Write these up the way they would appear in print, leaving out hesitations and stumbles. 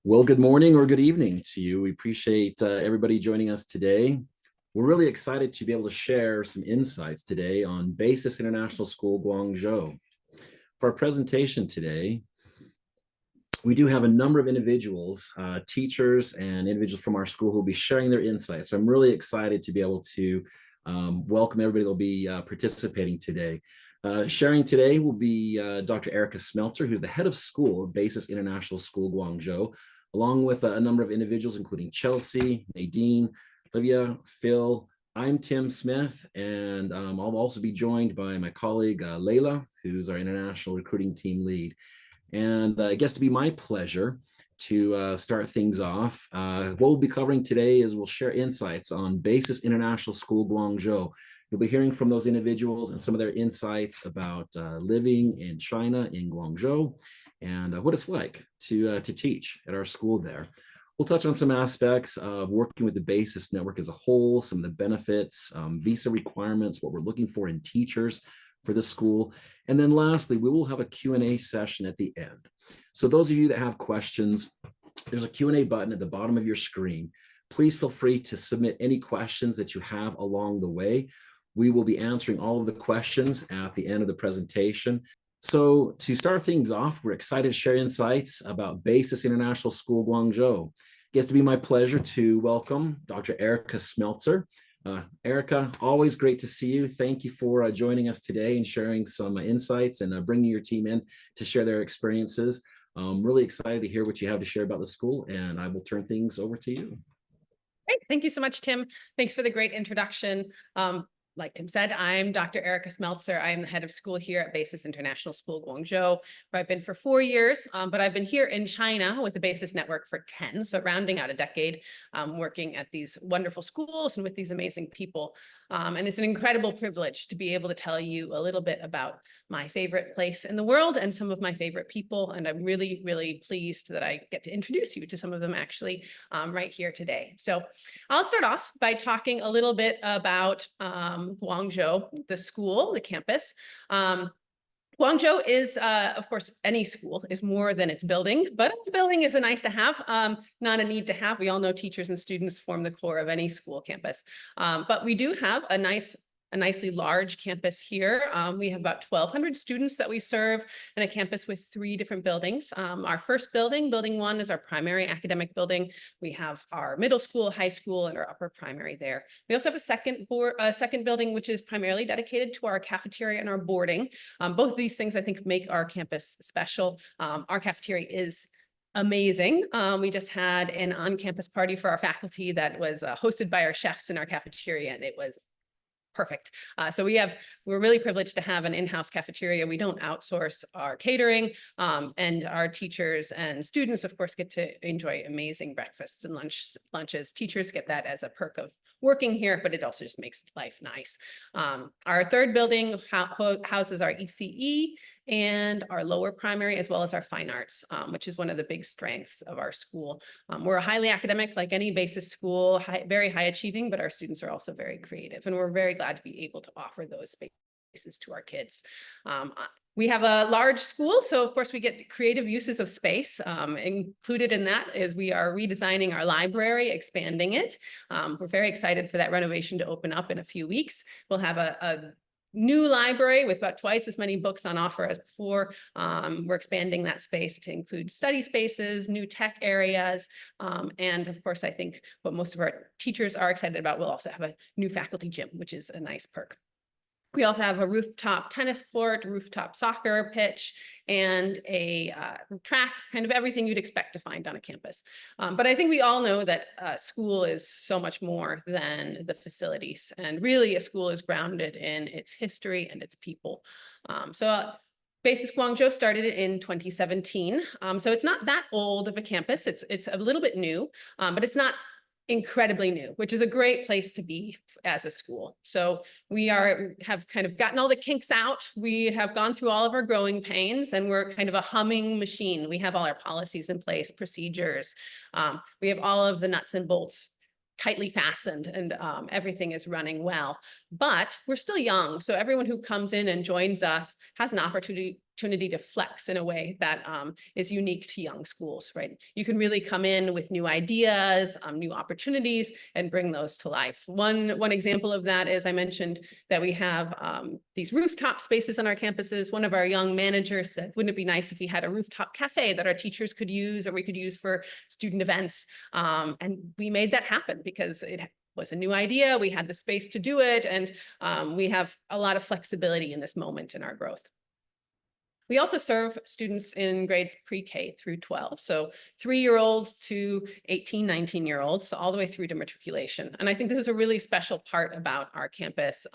Well, good morning or good evening to you. We appreciate everybody joining us today. We're really excited to be able to share some insights today on BASIS International School Guangzhou. For our presentation today, we do have a number of individuals, teachers and individuals from our school who will be sharing their insights. So I'm really excited to be able to welcome everybody that will be participating today. Sharing today will be Dr. Erica Smeltzer, who's the head of school of BASIS International School Guangzhou, along with a number of individuals, including Chelsea, Nadine, Olivia, Phil. I'm Tim Smith, and I'll also be joined by my colleague, Layla, who's our international recruiting team lead. And it gets to be my pleasure to start things off. What we'll be covering today is we'll share insights on BASIS International School Guangzhou. You'll be hearing from those individuals and some of their insights about living in China, in Guangzhou, and what it's like to teach at our school there. We'll touch on some aspects of working with the BASIS network as a whole, some of the benefits, visa requirements, what we're looking for in teachers for the school. And then lastly, we will have a Q&A session at the end. So those of you that have questions, there's a Q&A button at the bottom of your screen. Please feel free to submit any questions that you have along the way. We will be answering all of the questions at the end of the presentation. So to start things off, we're excited to share insights about BASIS International School Guangzhou. It gets to be my pleasure to welcome Dr. Erica Smeltzer. Erica, always great to see you. Thank you for joining us today and sharing some insights and bringing your team in to share their experiences. I'm really excited to hear what you have to share about the school, and I will turn things over to you. Great. Thank you so much, Tim. Thanks for the great introduction. Like Tim said, I'm Dr. Erica Smeltzer. I am the head of school here at BASIS International School Guangzhou, where I've been for 4 years, but I've been here in China with the BASIS network for 10, so rounding out a decade, working at these wonderful schools and with these amazing people. And it's an incredible privilege to be able to tell you a little bit about my favorite place in the world and some of my favorite people. And I'm really, really pleased that I get to introduce you to some of them actually right here today. So I'll start off by talking a little bit about Guangzhou, the school, the campus. Guangzhou is, of course, any school is more than its building, but a building is a nice to have, not a need to have. We all know teachers and students form the core of any school campus. But we do have a nicely large campus here. We have about 1,200 students that we serve in a campus with 3 different buildings. Our first building, building 1, is our primary academic building. We have our middle school, high school, and our upper primary there. We also have a second building, which is primarily dedicated to our cafeteria and our boarding. Both of these things, I think, make our campus special. Our cafeteria is amazing. We just had an on-campus party for our faculty that was hosted by our chefs in our cafeteria, and it was perfect. So we're really privileged to have an in-house cafeteria. We don't outsource our catering, and our teachers and students, of course, get to enjoy amazing breakfasts and lunches. Teachers get that as a perk of working here, but it also just makes life nice. Our third building houses our ECE and our lower primary, as well as our fine arts, which is one of the big strengths of our school. We're a highly academic, like any BASIS school, very high achieving, but our students are also very creative, and we're very glad to be able to offer those spaces to our kids. We have a large school, so of course we get creative uses of space. Included in that is we are redesigning our library, expanding it. We're very excited for that renovation to open up in a few weeks. We'll have a new library with about twice as many books on offer as before. We're expanding that space to include study spaces, new tech areas, and of course, I think what most of our teachers are excited about, we'll also have a new faculty gym, which is a nice perk. We also have a rooftop tennis court, rooftop soccer pitch, and a track, kind of everything you'd expect to find on a campus. But I think we all know that school is so much more than the facilities. And really, a school is grounded in its history and its people. BASIS Guangzhou started in 2017. So it's not that old of a campus. It's a little bit new, but it's not incredibly new, which is a great place to be as a school. So we have kind of gotten all the kinks out. We have gone through all of our growing pains, and we're kind of a humming machine. We have all our policies in place, procedures. We have all of the nuts and bolts tightly fastened, and everything is running well. But we're still young, so everyone who comes in and joins us has an opportunity opportunity to flex in a way that is unique to young schools, right? You can really come in with new ideas, new opportunities, and bring those to life. One example of that is I mentioned that we have these rooftop spaces on our campuses. One of our young managers said, wouldn't it be nice if we had a rooftop cafe that our teachers could use or we could use for student events? And we made that happen because it was a new idea. We had the space to do it. And we have a lot of flexibility in this moment in our growth. We also serve students in grades pre-K through 12. So 3-year-olds to 18, 19-year-olds, all the way through to matriculation. And I think this is a really special part about our campus.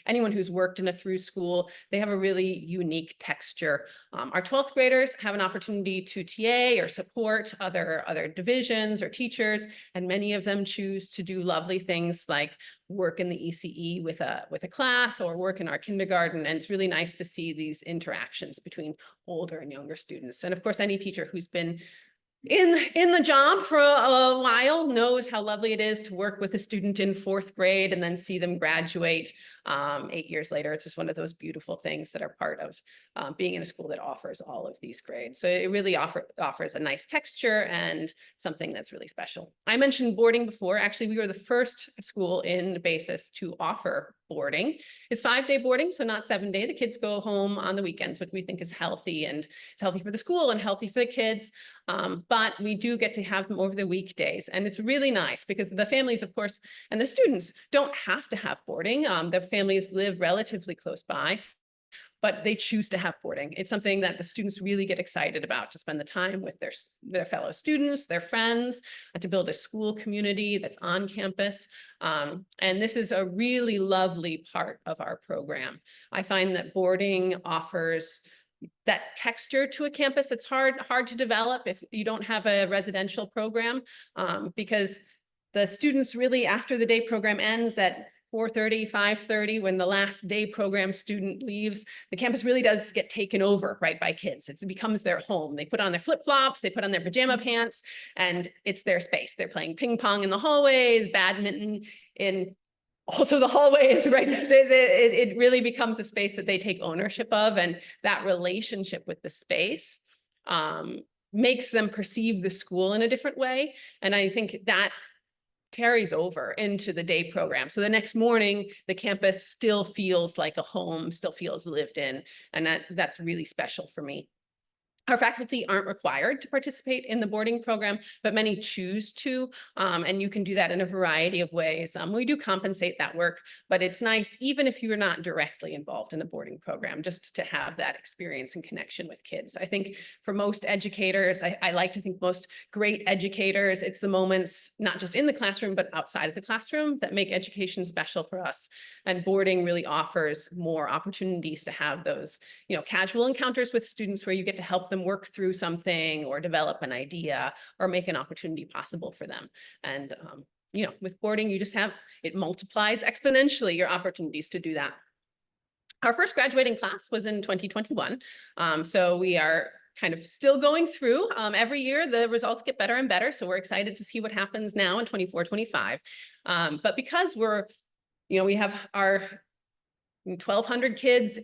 Anyone who's worked in a through school, they have a really unique texture. Our 12th graders have an opportunity to TA or support other divisions or teachers, and many of them choose to do lovely things like work in the ECE with a class or work in our kindergarten. And it's really nice to see these interactions between older and younger students. And of course, any teacher who's been in the job for a while knows how lovely it is to work with a student in 4th grade and then see them graduate 8 years later. It's just one of those beautiful things that are part of being in a school that offers all of these grades. So it really offers a nice texture and something that's really special. I mentioned boarding before. Actually, we were the first school in Basis to offer boarding. It's 5-day boarding, so not 7-day. The kids go home on the weekends, which we think is healthy, and it's healthy for the school and healthy for the kids. But we do get to have them over the weekdays. And it's really nice because the families, of course, and the students don't have to have boarding. Their families live relatively close by, but they choose to have boarding. It's something that the students really get excited about, to spend the time with their fellow students, their friends, and to build a school community that's on campus. And this is a really lovely part of our program. I find that boarding offers that texture to a campus. It's hard to develop if you don't have a residential program, because the students really, after the day program ends at 4:30, 5:30, when the last day program student leaves, the campus really does get taken over, right, by kids. It becomes their home. They put on their flip-flops, they put on their pajama pants, and it's their space. They're playing ping pong in the hallways, badminton in also the hallways, right? It really becomes a space that they take ownership of, and that relationship with the space makes them perceive the school in a different way. And I think that carries over into the day program. So the next morning, the campus still feels like a home, still feels lived in, and that's really special for me. Our faculty aren't required to participate in the boarding program, but many choose to, and you can do that in a variety of ways. We do compensate that work, but it's nice, even if you're not directly involved in the boarding program, just to have that experience and connection with kids. I think for most educators, I like to think most great educators, it's the moments, not just in the classroom, but outside of the classroom, that make education special for us. And boarding really offers more opportunities to have those, casual encounters with students where you get to help them work through something or develop an idea or make an opportunity possible for them. And, with boarding, you just have, it multiplies exponentially your opportunities to do that. Our first graduating class was in 2021. So we are kind of still going through. Every year, the results get better and better. So we're excited to see what happens now in 24, 25. But because we have our 1,200 kids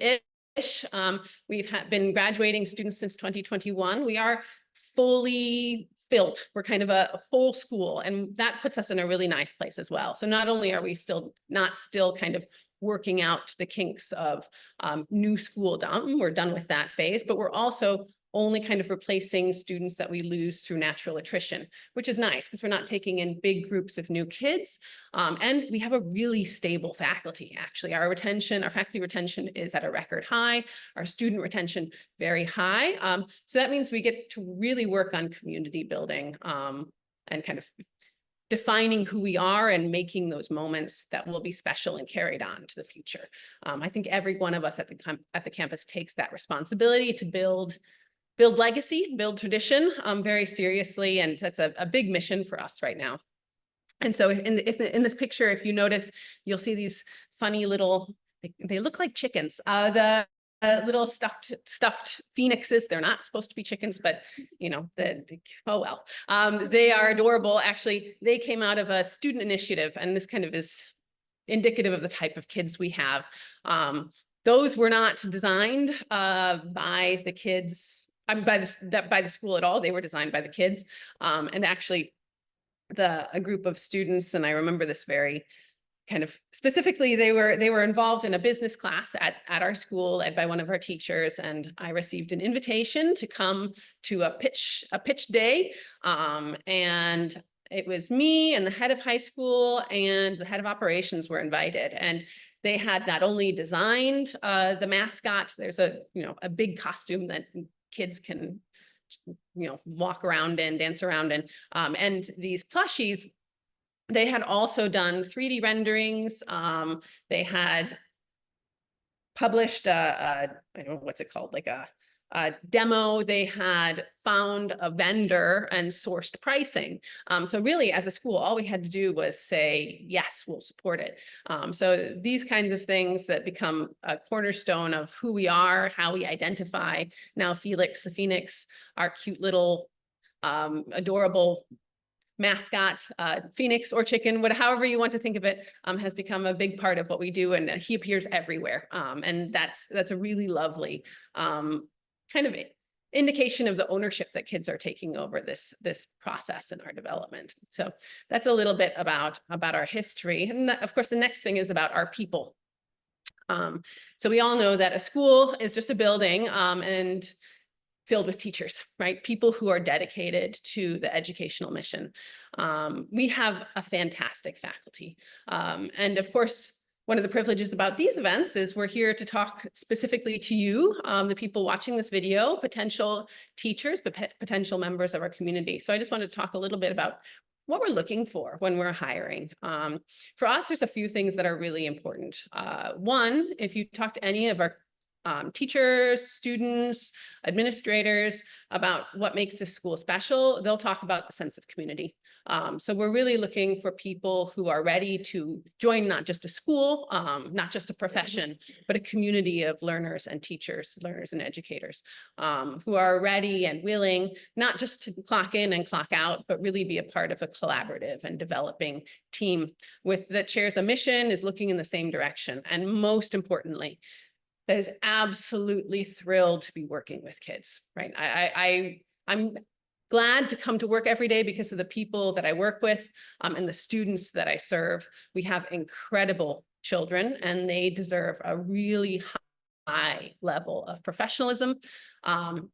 we've been graduating students since 2021. We are fully filled. We're kind of a full school, and that puts us in a really nice place as well. So not only are we still kind of working out the kinks of new school done, we're done with that phase, but we're also only kind of replacing students that we lose through natural attrition, which is nice because we're not taking in big groups of new kids. And we have a really stable faculty, actually. Our faculty retention is at a record high, our student retention very high. So that means we get to really work on community building and kind of defining who we are and making those moments that will be special and carried on to the future. I think every one of us at the campus takes that responsibility to build legacy, build tradition very seriously. And that's a big mission for us right now. And so in this picture, if you notice, you'll see these funny little, they look like chickens. The little stuffed phoenixes. They're not supposed to be chickens, but oh well. They are adorable. Actually, they came out of a student initiative, and this kind of is indicative of the type of kids we have. those were not designed by the kids, by the school at all. They were designed by the kids. And actually, a group of students, and I remember this very kind of specifically, they were involved in a business class at our school, led by one of our teachers, and I received an invitation to come to a pitch day, and it was me and the head of high school and the head of operations were invited, and they had not only designed the mascot. There's a big costume that kids can walk around and dance around in, and these plushies. They had also done 3D renderings. They had published I don't know what's it called, like a demo. They had found a vendor and sourced pricing. So really, as a school, all we had to do was say, yes, we'll support it. So these kinds of things that become a cornerstone of who we are, how we identify. Now Felix the Phoenix, our cute little adorable mascot, phoenix or chicken, however you want to think of it, has become a big part of what we do, and he appears everywhere. And that's a really lovely kind of indication of the ownership that kids are taking over this process in our development. So that's a little bit about our history, and of course the next thing is about our people. So we all know that a school is just a building, and filled with teachers, right? People who are dedicated to the educational mission. We have a fantastic faculty. And of course, one of the privileges about these events is we're here to talk specifically to you, the people watching this video, potential teachers, but potential members of our community. So I just wanted to talk a little bit about what we're looking for when we're hiring. For us, there's a few things that are really important. One, if you talk to any of our teachers, students, administrators about what makes this school special, they'll talk about the sense of community. So we're really looking for people who are ready to join not just a school, not just a profession, but a community of learners and teachers, learners and educators, who are ready and willing not just to clock in and clock out, but really be a part of a collaborative and developing team that shares a mission, is looking in the same direction, and most importantly, that is absolutely thrilled to be working with kids, right? I'm glad to come to work every day because of the people that I work with, and the students that I serve. We have incredible children, and they deserve a really high level of professionalism,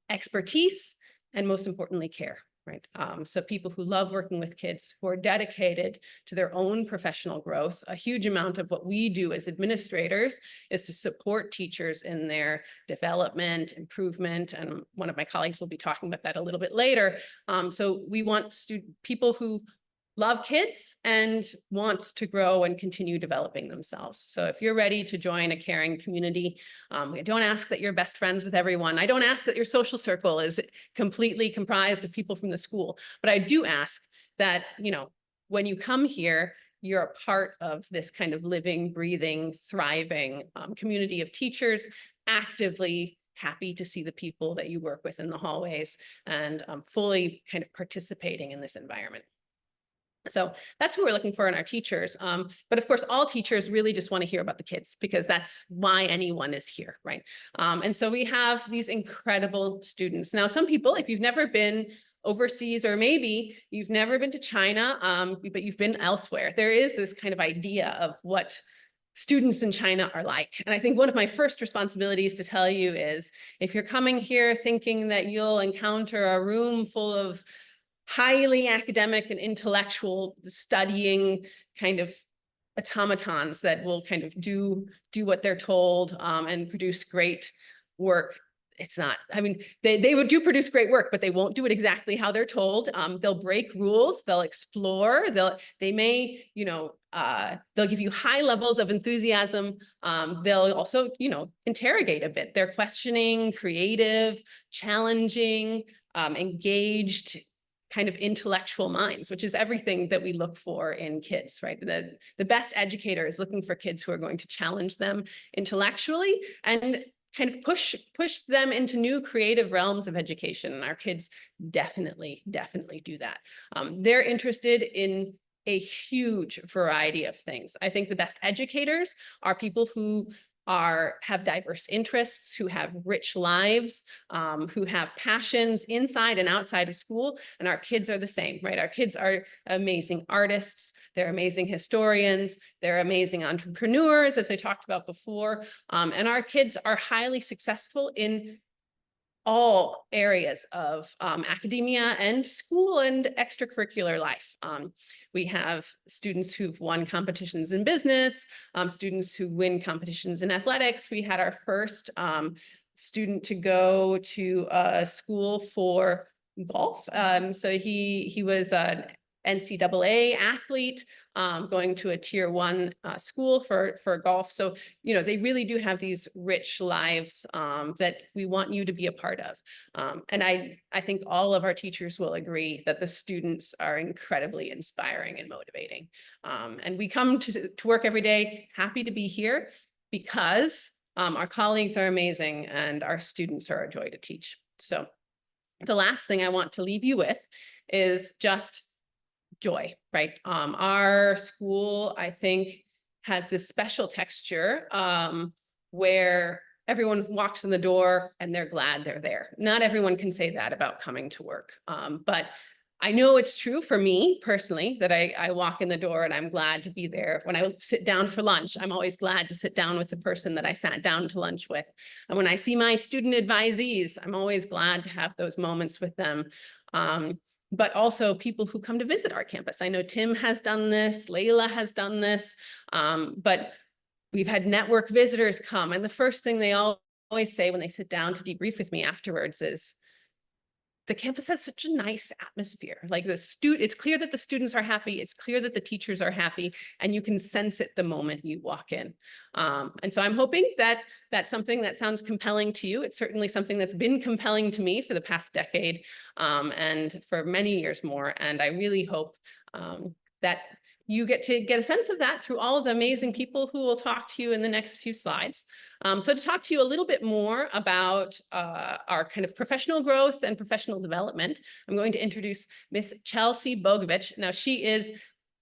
expertise, and most importantly, care. Right. So people who love working with kids, who are dedicated to their own professional growth. A huge amount of what we do as administrators is to support teachers in their development, improvement, and one of my colleagues will be talking about that a little bit later. So we want people who love kids and want to grow and continue developing themselves. So if you're ready to join a caring community, I don't ask that you're best friends with everyone. I don't ask that your social circle is completely comprised of people from the school, but I do ask that, when you come here, you're a part of this kind of living, breathing, thriving community of teachers, actively happy to see the people that you work with in the hallways, and fully kind of participating in this environment. So that's who we're looking for in our teachers. But of course, all teachers really just want to hear about the kids, because that's why anyone is here, right? And so we have these incredible students. Now, some people, if you've never been overseas, or maybe you've never been to China, but you've been elsewhere, there is this kind of idea of what students in China are like. And I think one of my first responsibilities to tell you is, if you're coming here thinking that you'll encounter a room full of highly academic and intellectual studying kind of automatons that will kind of do what they're told, and produce great work, it's not. I mean, they would produce great work, but they won't do it exactly how they're told. They'll break rules, they'll explore, they may, they'll give you high levels of enthusiasm. They'll also, interrogate a bit. They're questioning, creative, challenging, engaged, kind of intellectual minds, which is everything that we look for in kids, right? The best educator is looking for kids who are going to challenge them intellectually and kind of push them into new creative realms of education. And our kids definitely do that. They're interested in a huge variety of things. I think the best educators are people who have diverse interests, who have rich lives, who have passions inside and outside of school. And our kids are the same, right? Our kids are amazing artists. They're amazing historians. They're amazing entrepreneurs, as I talked about before. And our kids are highly successful in all areas of academia and school and extracurricular life. We have students who've won competitions in business, students who win competitions in athletics. We had our first student to go to a school for golf. So he was an NCAA athlete, going to a tier 1 school for golf. So, you know, they really do have these rich lives that we want you to be a part of. And I think all of our teachers will agree that the students are incredibly inspiring and motivating. And we come to work every day happy to be here because our colleagues are amazing and our students are a joy to teach. So the last thing I want to leave you with is just joy, right? Our school, I think, has this special texture where everyone walks in the door and they're glad they're there. Not everyone can say that about coming to work, but I know it's true for me personally that I walk in the door and I'm glad to be there. When I sit down for lunch, I'm always glad to sit down with the person that I sat down to lunch with. And when I see my student advisees, I'm always glad to have those moments with them. But also people who come to visit our campus. I know Tim has done this, Layla has done this, but we've had network visitors come. And the first thing they always say when they sit down to debrief with me afterwards is, the campus has such a nice atmosphere. Like it's clear that the students are happy. It's clear that the teachers are happy, and you can sense it the moment you walk in. And so I'm hoping that that's something that sounds compelling to you. It's certainly something that's been compelling to me for the past decade, and for many years more. And I really hope that you get a sense of that through all of the amazing people who will talk to you in the next few slides. So to talk to you a little bit more about our kind of professional growth and professional development, I'm going to introduce Miss Chelsea Bogovich. Now, she is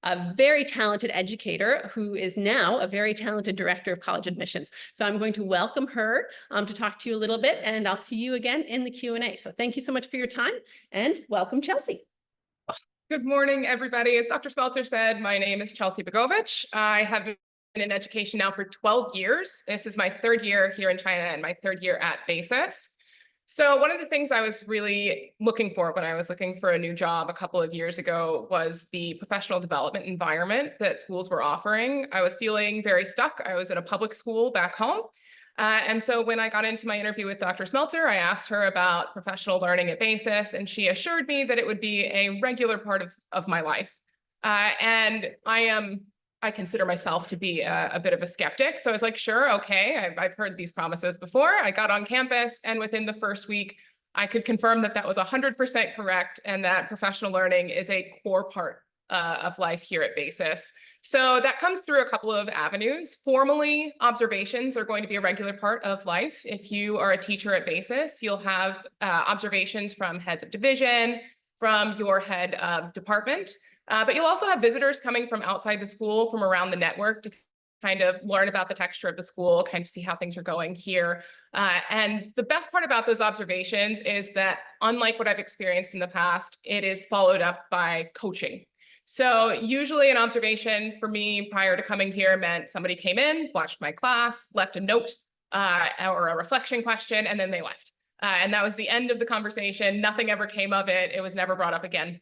a very talented educator who is now a very talented director of college admissions. So I'm going to welcome her to talk to you a little bit, and I'll see you again in the Q&A. So thank you so much for your time, and welcome, Chelsea. Good morning, everybody. As Dr. Smeltzer said, my name is Chelsea Bogovich. I have been in education now for 12 years. This is my 3rd year here in China and my 3rd year at BASIS. So one of the things I was really looking for when I was looking for a new job a couple of years ago was the professional development environment that schools were offering. I was feeling very stuck. I was at a public school back home. And so when I got into my interview with Dr. Smeltzer, I asked her about professional learning at BASIS, and she assured me that it would be a regular part of my life. And I consider myself to be a bit of a skeptic. So I was like, sure, okay, I've heard these promises before. I got on campus, and within the first week, I could confirm that that was 100% correct, and that professional learning is a core part of life here at BASIS. So that comes through a couple of avenues. Formally, observations are going to be a regular part of life. If you are a teacher at BASIS, you'll have observations from heads of division, from your head of department, but you'll also have visitors coming from outside the school, from around the network, to kind of learn about the texture of the school, kind of see how things are going here. And the best part about those observations is that, unlike what I've experienced in the past, it is followed up by coaching. So usually an observation for me prior to coming here meant somebody came in, watched my class, left a note or a reflection question, and then they left. And that was the end of the conversation. Nothing ever came of it. It was never brought up again.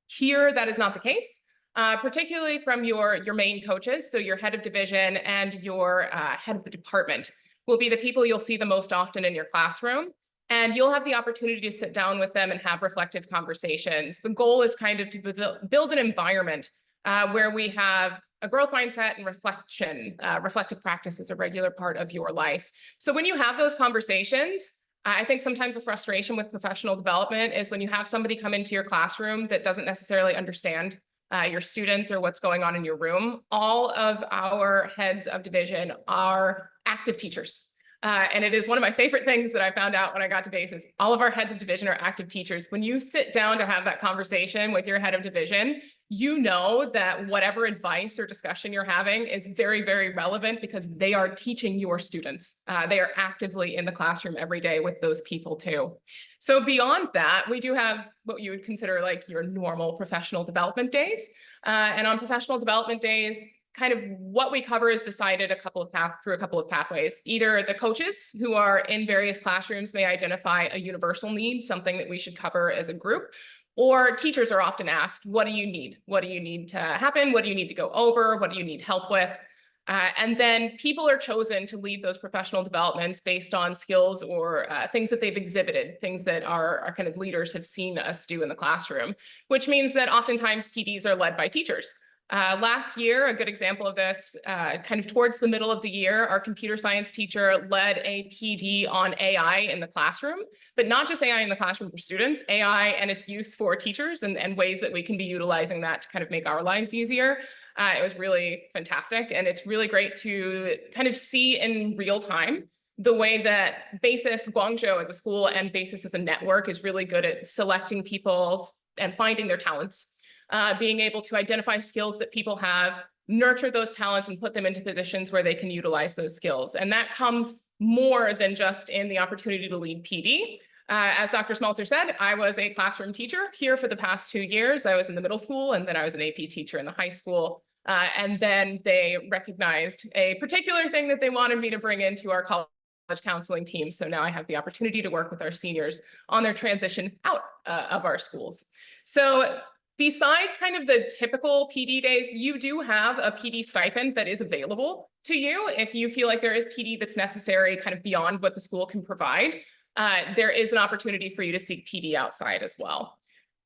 Here, that is not the case, particularly from your main coaches. So your head of division and your head of the department will be the people you'll see the most often in your classroom. And you'll have the opportunity to sit down with them and have reflective conversations. The goal is kind of to build an environment where we have a growth mindset and reflection. Reflective practice is a regular part of your life. So when you have those conversations, I think sometimes the frustration with professional development is when you have somebody come into your classroom that doesn't necessarily understand your students or what's going on in your room. All of our heads of division are active teachers. And it is one of my favorite things that I found out when I got to BASIS. All of our heads of division are active teachers. When you sit down to have that conversation with your head of division, you know that whatever advice or discussion you're having is very, very relevant because they are teaching your students. They are actively in the classroom every day with those people too. So beyond that, we do have what you would consider like your normal professional development days. And on professional development days, kind of what we cover is decided through a couple of pathways. Either the coaches who are in various classrooms may identify a universal need, something that we should cover as a group, or teachers are often asked, what do you need? What do you need to happen? What do you need to go over? What do you need help with? And then people are chosen to lead those professional developments based on skills or things that they've exhibited, things that our kind of leaders have seen us do in the classroom, which means that oftentimes PDs are led by teachers. Last year, a good example of this, kind of towards the middle of the year, our computer science teacher led a PD on AI in the classroom, but not just AI in the classroom for students, AI and its use for teachers and ways that we can be utilizing that to kind of make our lives easier. It was really fantastic. And it's really great to kind of see in real time the way that BASIS Guangzhou as a school and BASIS as a network is really good at selecting people and finding their talents. Being able to identify skills that people have, nurture those talents and put them into positions where they can utilize those skills. And that comes more than just in the opportunity to lead PD. As Dr. Smeltzer said, I was a classroom teacher here for the past 2 years. I was in the middle school and then I was an AP teacher in the high school. And then they recognized a particular thing that they wanted me to bring into our college counseling team. So now I have the opportunity to work with our seniors on their transition out of our schools. So besides kind of the typical PD days, you do have a PD stipend that is available to you. If you feel like there is PD that's necessary kind of beyond what the school can provide, there is an opportunity for you to seek PD outside as well.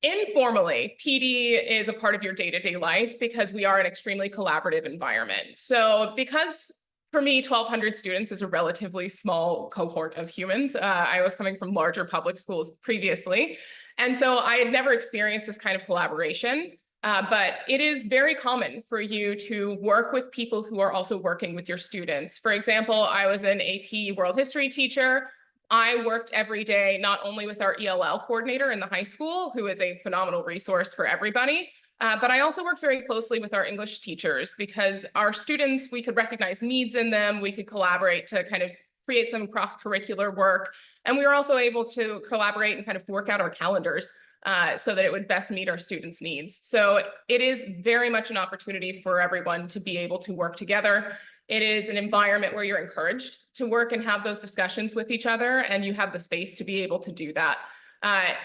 Informally, PD is a part of your day-to-day life because we are an extremely collaborative environment. So because for me, 1,200 students is a relatively small cohort of humans. I was coming from larger public schools previously. And so I had never experienced this kind of collaboration, but it is very common for you to work with people who are also working with your students. For example, I was an AP World History teacher. I worked every day, not only with our ELL coordinator in the high school, who is a phenomenal resource for everybody, but I also worked very closely with our English teachers because our students, we could recognize needs in them. We could collaborate to kind of create some cross-curricular work. And we were also able to collaborate and kind of work out our calendars so that it would best meet our students' needs. So it is very much an opportunity for everyone to be able to work together. It is an environment where you're encouraged to work and have those discussions with each other, and you have the space to be able to do that.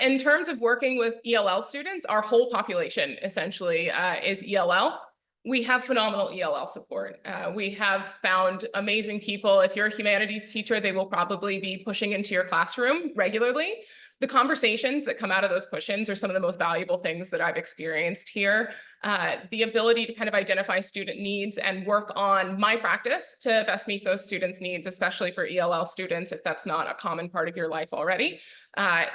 In terms of working with ELL students, our whole population essentially is ELL. We have phenomenal ELL support. We have found amazing people. If you're a humanities teacher, they will probably be pushing into your classroom regularly. The conversations that come out of those push-ins are some of the most valuable things that I've experienced here. The ability to kind of identify student needs and work on my practice to best meet those students' needs, especially for ELL students, if that's not a common part of your life already,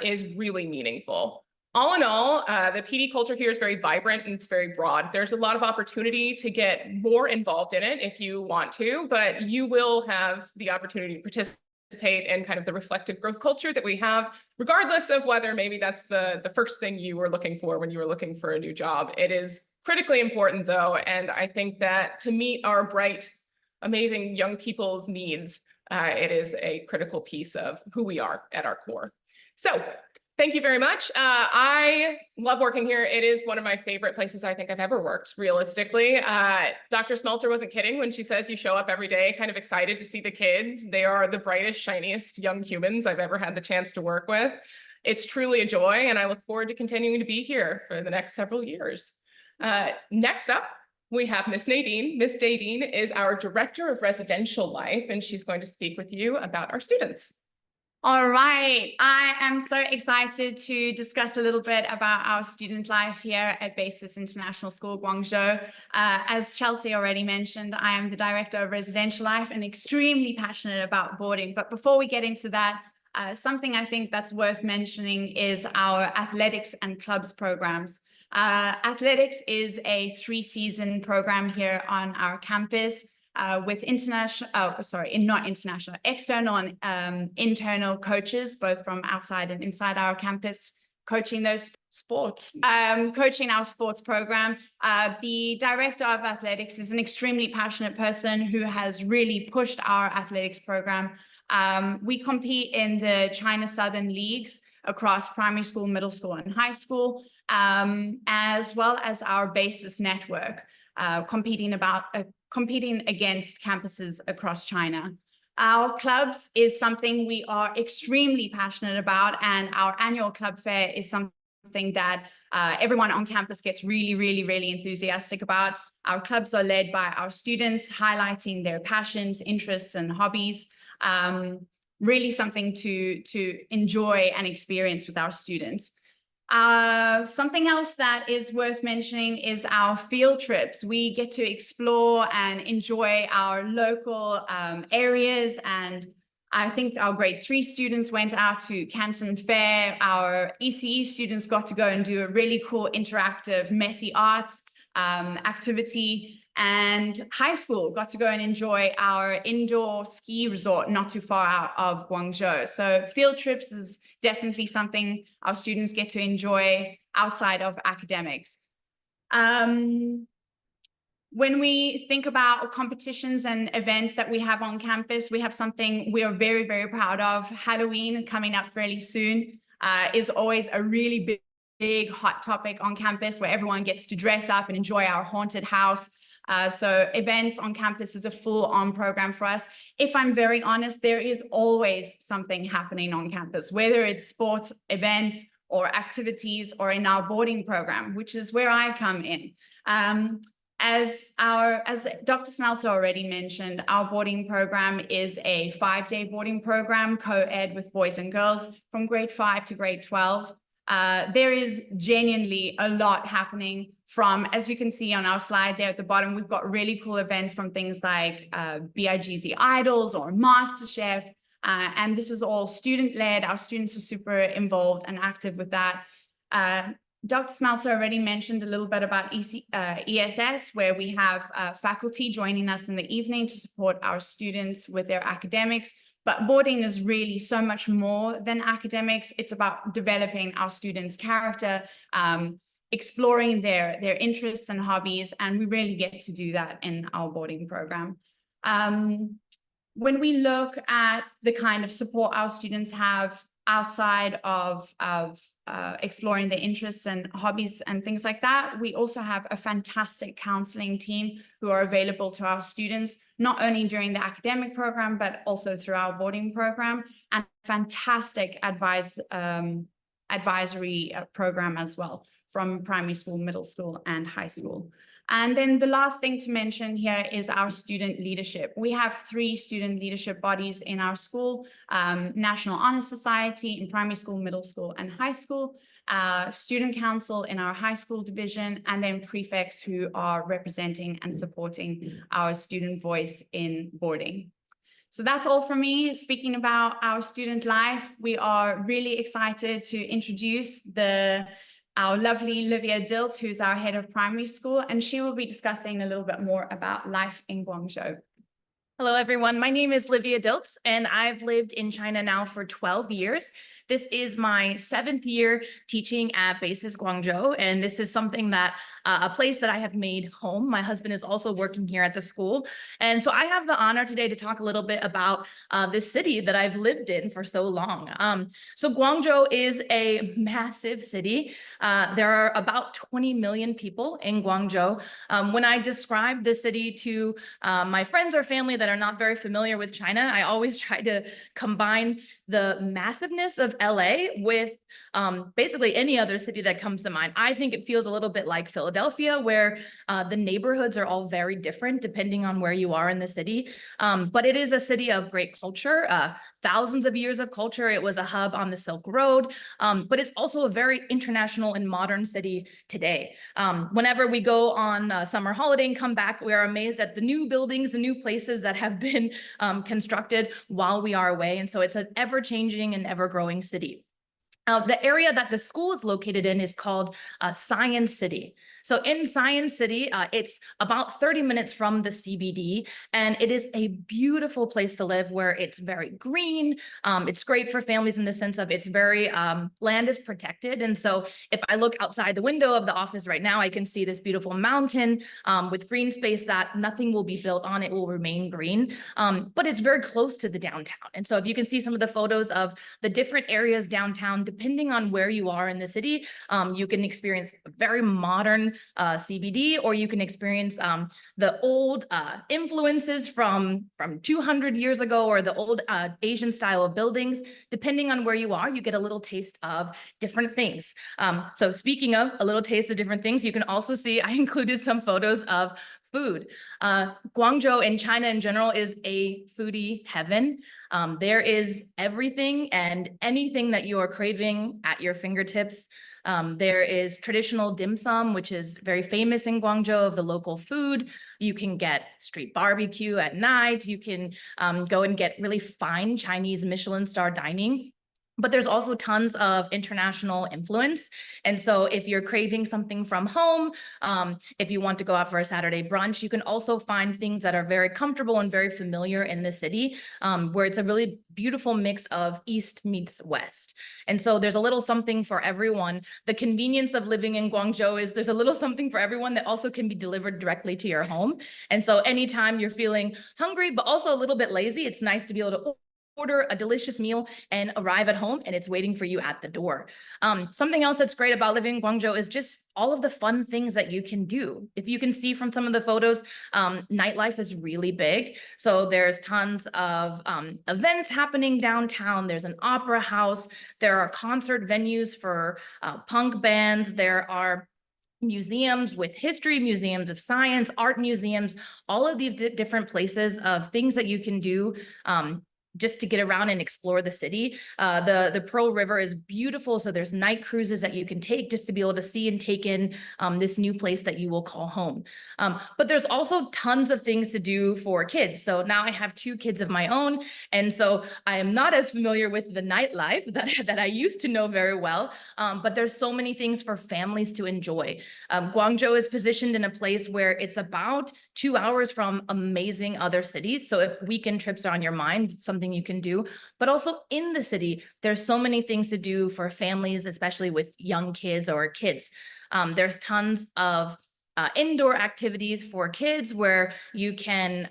is really meaningful. All in all, the PD culture here is very vibrant and it's very broad. There's a lot of opportunity to get more involved in it if you want to, but you will have the opportunity to participate in kind of the reflective growth culture that we have, regardless of whether maybe that's the first thing you were looking for when you were looking for a new job. It is critically important though, and I think that to meet our bright, amazing young people's needs, it is a critical piece of who we are at our core. So thank you very much. I love working here. It is one of my favorite places I think I've ever worked, realistically. Dr. Smeltzer wasn't kidding when she says you show up every day kind of excited to see the kids. They are the brightest, shiniest young humans I've ever had the chance to work with. It's truly a joy, and I look forward to continuing to be here for the next several years. Next up, we have Miss Nadine. Miss Nadine is our Director of Residential Life, and she's going to speak with you about our students. All right, I am so excited to discuss a little bit about our student life here at BASIS International School Guangzhou. As Chelsea already mentioned, I am the Director of Residential Life and extremely passionate about boarding. But before we get into that, something I think that's worth mentioning is our athletics and clubs programs. Athletics is a 3-season program here on our campus. with external and internal coaches, both from outside and inside our campus, coaching those sports, coaching our sports program. The director of athletics is an extremely passionate person who has really pushed our athletics program. We compete in the China Southern Leagues across primary school, middle school, and high school, as well as our BASIS network, competing against campuses across China. Our clubs is something we are extremely passionate about, and our annual club fair is something that everyone on campus gets really enthusiastic about. Our clubs are led by our students, highlighting their passions, interests, and hobbies. Really something to enjoy and experience with our students. Something else that is worth mentioning is our field trips. We get to explore and enjoy our local areas, and I think our grade 3 students went out to Canton Fair. Our ECE students got to go and do a really cool interactive messy arts activity, and high school got to go and enjoy our indoor ski resort not too far out of Guangzhou. So field trips is definitely something our students get to enjoy outside of academics. When we think about competitions and events that we have on campus, we have something we are very proud of. Halloween coming up really soon is always a really big hot topic on campus, where everyone gets to dress up and enjoy our haunted house. So events on campus is a full-on program for us. If I'm very honest, there is always something happening on campus, whether it's sports events or activities or in our boarding program, which is where I come in. As Dr. Smeltzer already mentioned, our boarding program is a 5-day boarding program, co-ed with boys and girls from grade 5 to grade 12. There is genuinely a lot happening from, as you can see on our slide there at the bottom, we've got really cool events from things like BIGZ Idols or MasterChef, and this is all student-led. Our students are super involved and active with that. Dr. Smeltzer already mentioned a little bit about ESS, where we have faculty joining us in the evening to support our students with their academics. But boarding is really so much more than academics. It's about developing our students' character, exploring their interests and hobbies, and we really get to do that in our boarding program. When we look at the kind of support our students have outside of exploring their interests and hobbies and things like that, we also have a fantastic counseling team who are available to our students, not only during the academic program, but also through our boarding program, and fantastic advisory program as well, from primary school, middle school, and high school. And then the last thing to mention here is our student leadership. We have 3 student leadership bodies in our school: National Honor Society in primary school, middle school, and high school, student council in our high school division, and then prefects who are representing and supporting our student voice in boarding. So that's all from me. Speaking about our student life, we are really excited to introduce our lovely Livia Diltz, who's our head of primary school, and she will be discussing a little bit more about life in Guangzhou. Hello, everyone. My name is Livia Diltz, and I've lived in China now for 12 years. This is my 7th year teaching at BASIS Guangzhou, and this is something that a place that I have made home. My husband is also working here at the school, and so I have the honor today to talk a little bit about this city that I've lived in for so long. So Guangzhou is a massive city. There are about 20 million people in Guangzhou. When I describe the city to my friends or family that are not very familiar with China, I always try to combine the massiveness of LA with basically any other city that comes to mind. I think it feels a little bit like Philadelphia, where the neighborhoods are all very different depending on where you are in the city. But it is a city of great culture, thousands of years of culture. It was a hub on the Silk Road, but it's also a very international and modern city today. Whenever we go on summer holiday and come back, we are amazed at the new buildings and new places that have been constructed while we are away. And so it's an ever-changing and ever-growing city. The area that the school is located in is called Science City. So in Science City, it's about 30 minutes from the CBD, and it is a beautiful place to live where it's very green. It's great for families in the sense of it's very, land is protected. And so if I look outside the window of the office right now, I can see this beautiful mountain with green space that nothing will be built on. It will remain green, but it's very close to the downtown. And so if you can see some of the photos of the different areas downtown, depending on where you are in the city, you can experience very modern CBD, or you can experience the old influences from 200 years ago, or the old Asian style of buildings. Depending on where you are, you get a little taste of different things. So speaking of a little taste of different things, you can also see I included some photos of food. Guangzhou and China in general is a foodie heaven. There is everything and anything that you are craving at your fingertips. There is traditional dim sum, which is very famous in Guangzhou, of the local food. You can get street barbecue at night. You can go and get really fine Chinese Michelin star dining. But there's also tons of international influence. And so if you're craving something from home, if you want to go out for a Saturday brunch, you can also find things that are very comfortable and very familiar in the city, where it's a really beautiful mix of East meets West. And so there's a little something for everyone. The convenience of living in Guangzhou is there's a little something for everyone that also can be delivered directly to your home. And so anytime you're feeling hungry, but also a little bit lazy, it's nice to be able to order a delicious meal and arrive at home and it's waiting for you at the door. Something else that's great about living in Guangzhou is just all of the fun things that you can do. If you can see from some of the photos, nightlife is really big. So there's tons of events happening downtown. There's an opera house. There are concert venues for punk bands. There are museums with history, museums of science, art museums, all of these different places of things that you can do just to get around and explore the city. The Pearl River is beautiful. So there's night cruises that you can take just to be able to see and take in this new place that you will call home. But there's also tons of things to do for kids. So now I have 2 kids of my own. And so I am not as familiar with the nightlife that I used to know very well. But there's so many things for families to enjoy. Guangzhou is positioned in a place where it's about 2 hours from amazing other cities. So if weekend trips are on your mind, something you can do, but also in the city, there's so many things to do for families, especially with young kids or kids. There's tons of indoor activities for kids where you can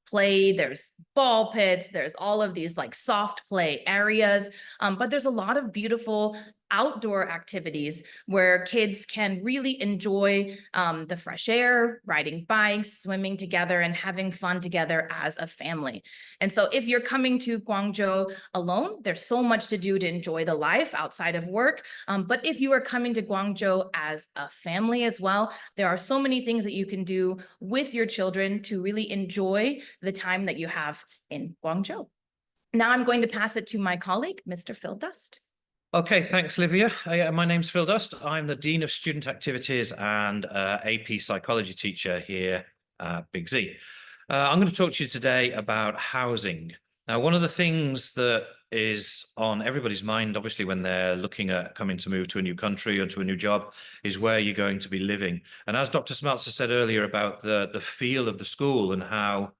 play. There's ball pits, there's all of these like soft play areas, but there's a lot of beautiful outdoor activities where kids can really enjoy the fresh air, riding bikes, swimming together, and having fun together as a family. And so if you're coming to Guangzhou alone, there's so much to do to enjoy the life outside of work. But if you are coming to Guangzhou as a family as well, there are so many things that you can do with your children to really enjoy the time that you have in Guangzhou. Now I'm going to pass it to my colleague, Mr. Phil Dust. Okay, thanks, Livia. My name's Phil Dust. I'm the Dean of Student Activities and AP Psychology teacher here at Big Z. I'm going to talk to you today about housing. Now, one of the things that is on everybody's mind, obviously, when they're looking at coming to move to a new country or to a new job, is where you're going to be living. And as Dr. Smeltzer said earlier about the feel of the school and how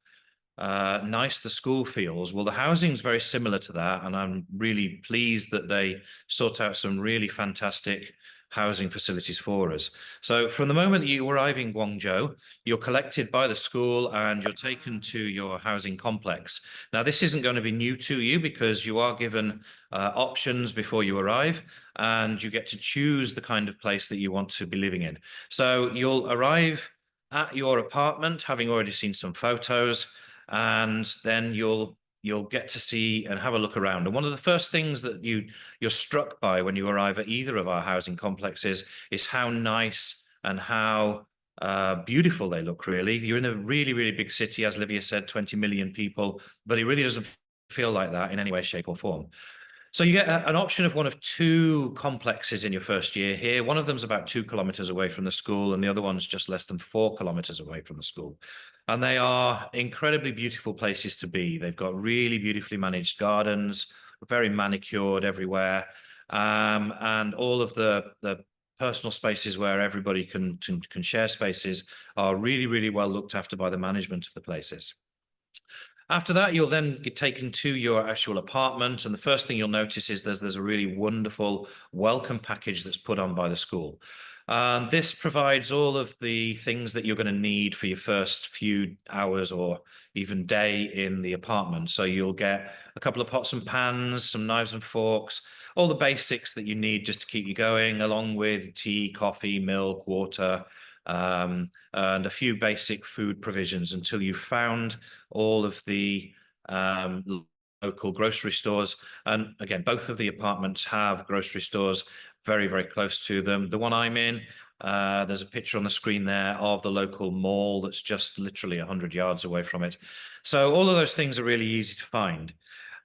nice the school feels, well, the housing is very similar to that, and I'm really pleased that they sort out some really fantastic housing facilities for us. So from the moment that you arrive in Guangzhou, you're collected by the school and you're taken to your housing complex. Now, this isn't going to be new to you because you are given options before you arrive, and you get to choose the kind of place that you want to be living in. So you'll arrive at your apartment having already seen some photos, and then you'll get to see and have a look around. And one of the first things that you're struck by when you arrive at either of our housing complexes is how nice and how beautiful they look, really. You're in a really, really big city, as Livia said, 20 million people, but it really doesn't feel like that in any way, shape or form. So you get an option of one of 2 complexes in your first year here. One of them's about 2 kilometers away from the school, and the other one's just less than 4 kilometers away from the school. And they are incredibly beautiful places to be. They've got really beautifully managed gardens, very manicured everywhere. and all of the personal spaces where everybody can share spaces are really, really well looked after by the management of the places. After that, you'll then get taken to your actual apartment, and the first thing you'll notice is there's a really wonderful welcome package that's put on by the school. This provides all of the things that you're going to need for your first few hours or even day in the apartment. So you'll get a couple of pots and pans, some knives and forks, all the basics that you need just to keep you going, along with tea, coffee, milk, water, and a few basic food provisions until you've found all of the local grocery stores. And again, both of the apartments have grocery stores very, very close to them. The one I'm in, there's a picture on the screen there of the local mall that's just literally 100 yards away from it. So all of those things are really easy to find.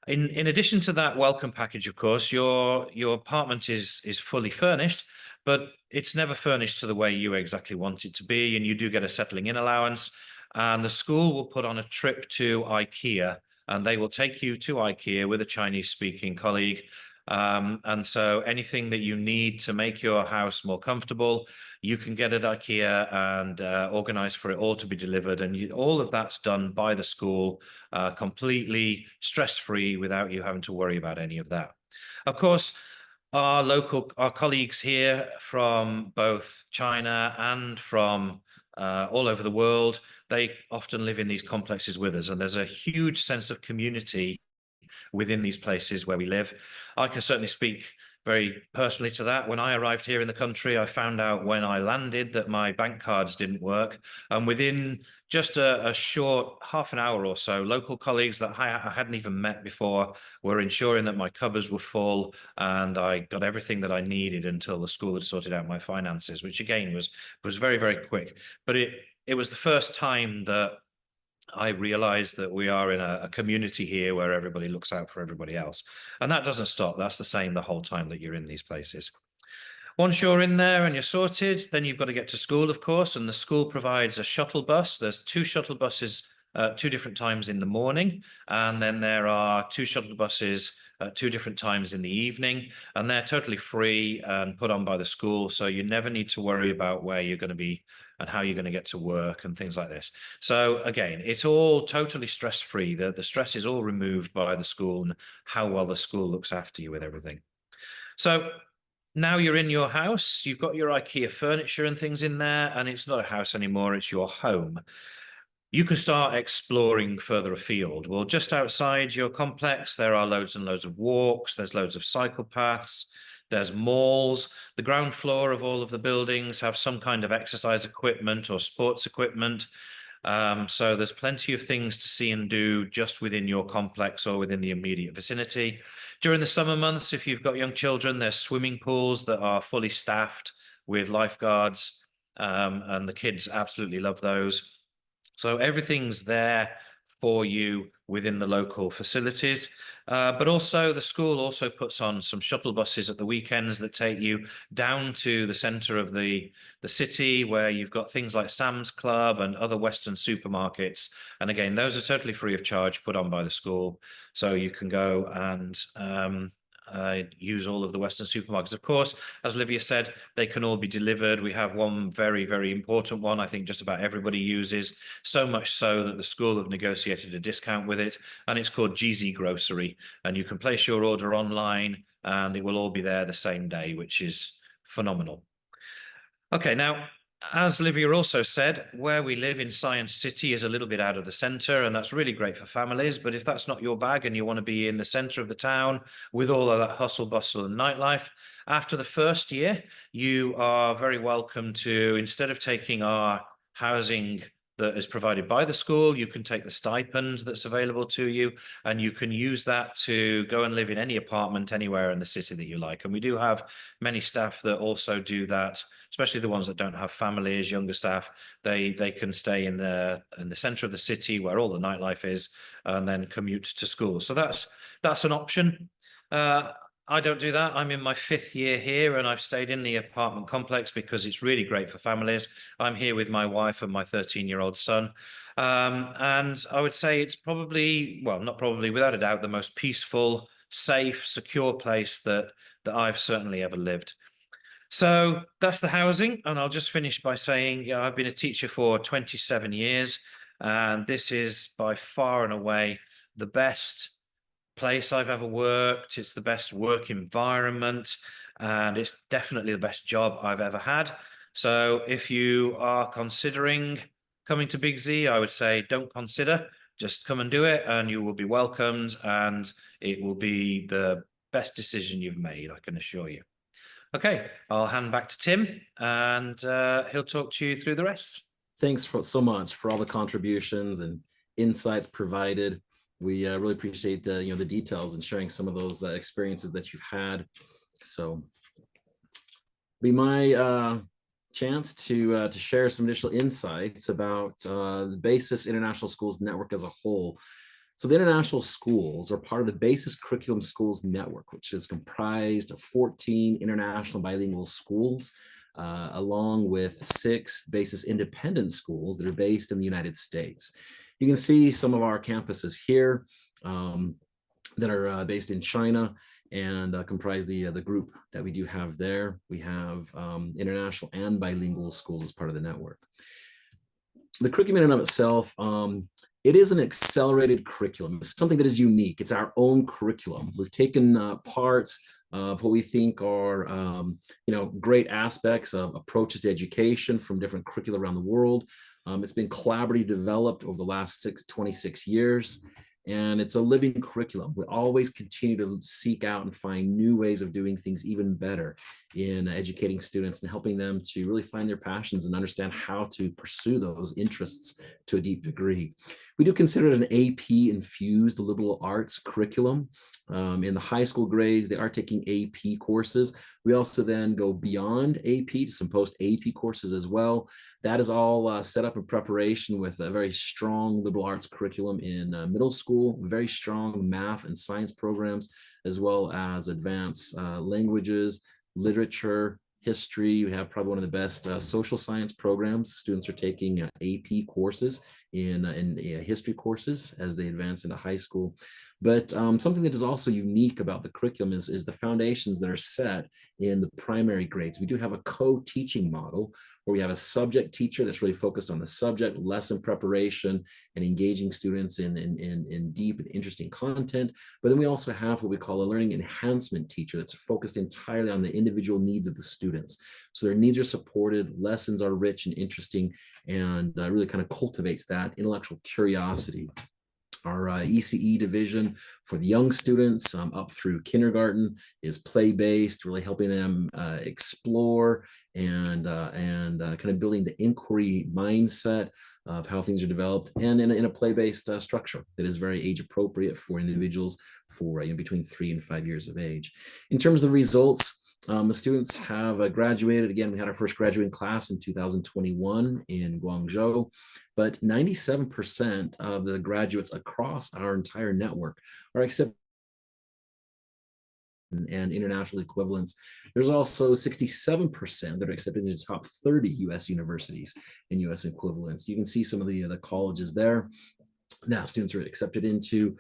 In addition to that welcome package, of course, your apartment is fully furnished, but it's never furnished to the way you exactly want it to be, and you do get a settling in allowance. And the school will put on a trip to IKEA, and they will take you to IKEA with a Chinese-speaking colleague. And so anything that you need to make your house more comfortable, you can get at IKEA and organize for it all to be delivered. And all of that's done by the school, completely stress-free, without you having to worry about any of that. Of course, our colleagues here from both China and from all over the world, they often live in these complexes with us, and there's a huge sense of community within these places where we live. I can certainly speak very personally to that. When I arrived here in the country, I found out when I landed that my bank cards didn't work. And within just a short half an hour or so, local colleagues that I hadn't even met before were ensuring that my cupboards were full and I got everything that I needed until the school had sorted out my finances, which again was very, very quick. But it was the first time that I realized that we are in a community here where everybody looks out for everybody else. And that doesn't stop. That's the same the whole time that you're in these places. Once you're in there and you're sorted, then you've got to get to school, of course, and the school provides a shuttle bus. There's 2 shuttle buses at 2 different times in the morning, and then there are 2 shuttle buses at 2 different times in the evening, and they're totally free and put on by the school, so you never need to worry about where you're going to be and how you're going to get to work and things like this. So again, it's all totally stress-free. The stress is all removed by the school and how well the school looks after you with everything. So now you're in your house, you've got your IKEA furniture and things in there, and it's not a house anymore, it's your home. You can start exploring further afield. Well, just outside your complex, there are loads and loads of walks, there's loads of cycle paths, there's malls. The ground floor of all of the buildings have some kind of exercise equipment or sports equipment. So there's plenty of things to see and do just within your complex or within the immediate vicinity. During the summer months, if you've got young children, there's swimming pools that are fully staffed with lifeguards, and the kids absolutely love those. So everything's there for you within the local facilities. But also the school also puts on some shuttle buses at the weekends that take you down to the center of the city, where you've got things like Sam's Club and other Western supermarkets. And again, those are totally free of charge, put on by the school. So you can go and use all of the Western supermarkets. Of course, as Livia said, they can all be delivered. We have one very, very important one I think just about everybody uses, so much so that the school have negotiated a discount with it, and it's called GZ Grocery. And you can place your order online and it will all be there the same day, which is phenomenal. Okay, now, as Livia also said, where we live in Science City is a little bit out of the center, and that's really great for families. But if that's not your bag and you want to be in the center of the town with all of that hustle, bustle and nightlife, after the first year, you are very welcome to, instead of taking our housing that is provided by the school, you can take the stipend that's available to you, and you can use that to go and live in any apartment anywhere in the city that you like. And we do have many staff that also do that, especially the ones that don't have families, younger staff. They can stay in the center of the city where all the nightlife is, and then commute to school. So that's an option. I don't do that. I'm in my 5th year here, and I've stayed in the apartment complex because it's really great for families. I'm here with my wife and my 13-year-old son. And I would say it's probably, well, not probably, without a doubt, the most peaceful, safe, secure place that that I've certainly ever lived. So that's the housing. And I'll just finish by saying, I've been a teacher for 27 years, and this is by far and away the best place I've ever worked. It's the best work environment, and it's definitely the best job I've ever had. So if you are considering coming to Big Z, I would say don't consider, just come and do it, and you will be welcomed, and it will be the best decision you've made, I can assure you. Okay, I'll hand back to Tim, and he'll talk to you through the rest. Thanks so much for all the contributions and insights provided. We really appreciate the details and sharing some of those experiences that you've had. So, be my chance to share some additional insights about the BASIS International Schools Network as a whole. So the international schools are part of the BASIS Curriculum Schools Network, which is comprised of 14 international bilingual schools, along with 6 BASIS independent schools that are based in the United States. You can see some of our campuses here that are based in China and comprise the group that we do have there. We have international and bilingual schools as part of the network. The curriculum in and of itself, it is an accelerated curriculum. It's something that is unique. It's our own curriculum. We've taken parts of what we think are, great aspects of approaches to education from different curricula around the world. It's been collaboratively developed over the last 26 years, and it's a living curriculum. We always continue to seek out and find new ways of doing things even better in educating students and helping them to really find their passions and understand how to pursue those interests to a deep degree. We do consider it an AP-infused liberal arts curriculum. In the high school grades, they are taking AP courses. We also then go beyond AP to some post-AP courses as well. That is all set up in preparation with a very strong liberal arts curriculum in middle school, very strong math and science programs, as well as advanced languages, literature, history. We have probably one of the best social science programs. Students are taking AP courses in history courses as they advance into high school. But something that is also unique about the curriculum is the foundations that are set in the primary grades. We do have a co-teaching model where we have a subject teacher that's really focused on the subject, lesson preparation, and engaging students in deep and interesting content. But then we also have what we call a learning enhancement teacher that's focused entirely on the individual needs of the students. So their needs are supported, lessons are rich and interesting, and really kind of cultivates that intellectual curiosity. Our ECE division for the young students up through kindergarten is play-based, really helping them explore and kind of building the inquiry mindset of how things are developed, and in a play-based structure that is very age appropriate for individuals for between 3 and 5 years of age. In terms of the results, the students have graduated. Again, we had our first graduating class in 2021 in Guangzhou, but 97% of the graduates across our entire network are accepted and international equivalents. There's also 67% that are accepted into the top 30 US universities and US equivalents. You can see some of the colleges there. Now, students are accepted into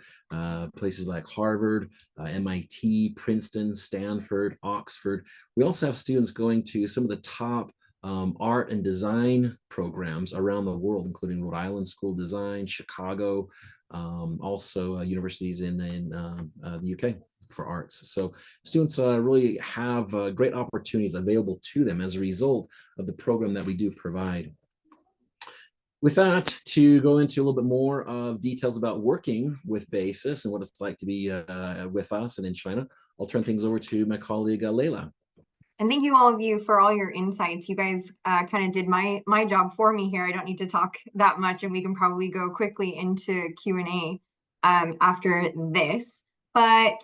places like Harvard, MIT, Princeton, Stanford, Oxford. We also have students going to some of the top art and design programs around the world, including Rhode Island School of Design, Chicago, also universities in the UK for arts. So students really have great opportunities available to them as a result of the program that we do provide. With that, to go into a little bit more of details about working with BASIS and what it's like to be with us and in China, I'll turn things over to my colleague, Leila. And thank you all of you for all your insights. You guys kind of did my job for me here. I don't need to talk that much, and we can probably go quickly into Q&A after this. But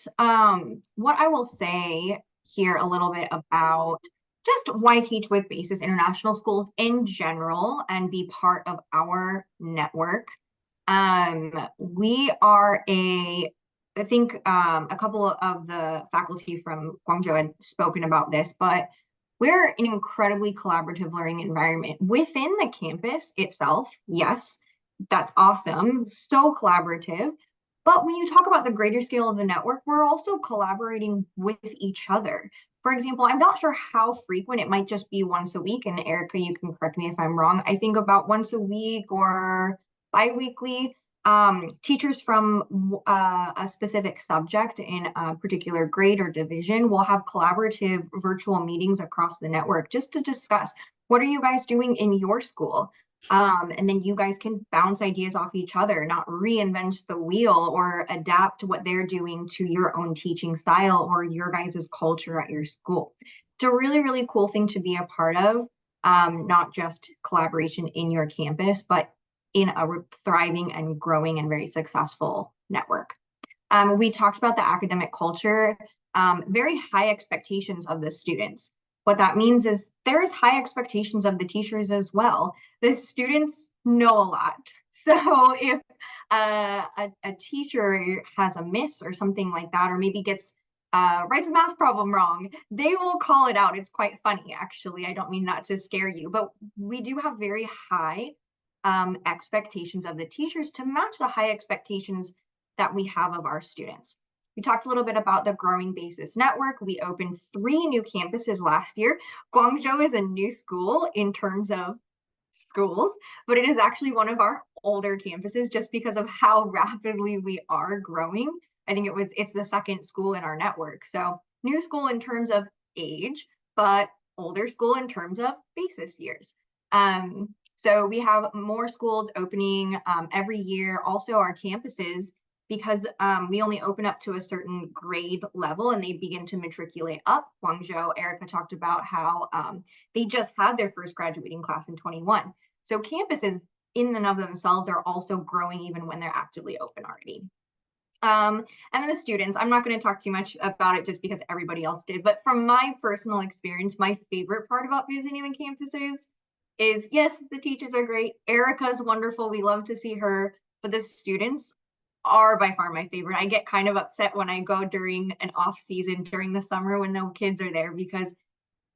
what I will say here a little bit about just why teach with BASIS International Schools in general and be part of our network. We are I think a couple of the faculty from Guangzhou had spoken about this, but we're an incredibly collaborative learning environment within the campus itself. Yes, that's awesome. So collaborative. But when you talk about the greater scale of the network, we're also collaborating with each other. For example, I'm not sure how frequent, it might just be once a week. And Erica, you can correct me if I'm wrong. I think about once a week or bi-weekly, teachers from a specific subject in a particular grade or division will have collaborative virtual meetings across the network just to discuss what are you guys doing in your school? And then you guys can bounce ideas off each other, not reinvent the wheel or adapt what they're doing to your own teaching style or your guys' culture at your school. It's a really, really cool thing to be a part of, not just collaboration in your campus, but in a thriving and growing and very successful network. We talked about the academic culture, very high expectations of the students. What that means is there's high expectations of the teachers as well. The students know a lot. So if a teacher has a miss or something like that, or maybe gets writes a math problem wrong, they will call it out. It's quite funny, actually. I don't mean that to scare you, but we do have very high expectations of the teachers to match the high expectations that we have of our students. We talked a little bit about the growing BASIS network. We opened 3 new campuses last year. Guangzhou is a new school in terms of schools, but it is actually one of our older campuses just because of how rapidly we are growing. I think it's the 2nd school in our network. So new school in terms of age, but older school in terms of BASIS years. So we have more schools opening every year. Also our campuses, because we only open up to a certain grade level and they begin to matriculate up. Guangzhou, Erica talked about how they just had their first graduating class in 21. So campuses in and of themselves are also growing even when they're actively open already. And then the students, I'm not going to talk too much about it just because everybody else did, but from my personal experience, my favorite part about visiting the campuses is, yes, the teachers are great. Erica's wonderful. We love to see her, but the students are by far my favorite. I get kind of upset when I go during an off season during the summer when no kids are there because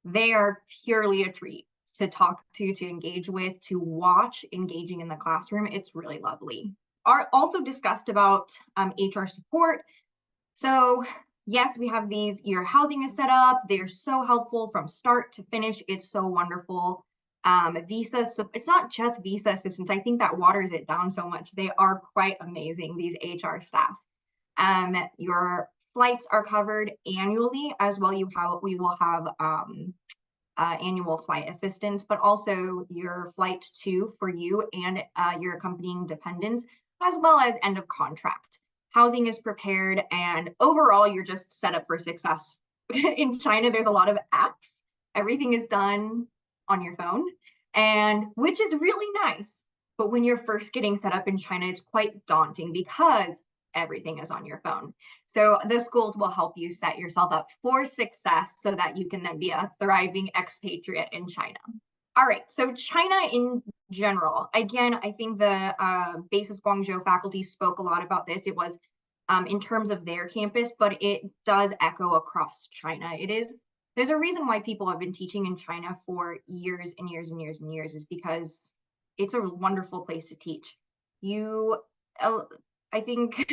they are purely a treat to talk to engage with, to watch engaging in the classroom. It's really lovely. Also discussed about HR support. So yes, we have these, your housing is set up. They're so helpful from start to finish. It's so wonderful. Visa, so it's not just visa assistance. I think that waters it down so much. They are quite amazing, these HR staff. Your flights are covered annually as well. We will have annual flight assistance, but also your flight to for you and your accompanying dependents, as well as end of contract. Housing is prepared, and overall, you're just set up for success. In China, there's a lot of apps. Everything is done on your phone, and which is really nice. But when you're first getting set up in China, it's quite daunting because everything is on your phone. So the schools will help you set yourself up for success so that you can then be a thriving expatriate in China. All right, so China in general, again, I think the BASIS Guangzhou faculty spoke a lot about this. It was in terms of their campus, but it does echo across China. There's a reason why people have been teaching in China for years and years and years and years, is because it's a wonderful place to teach. I think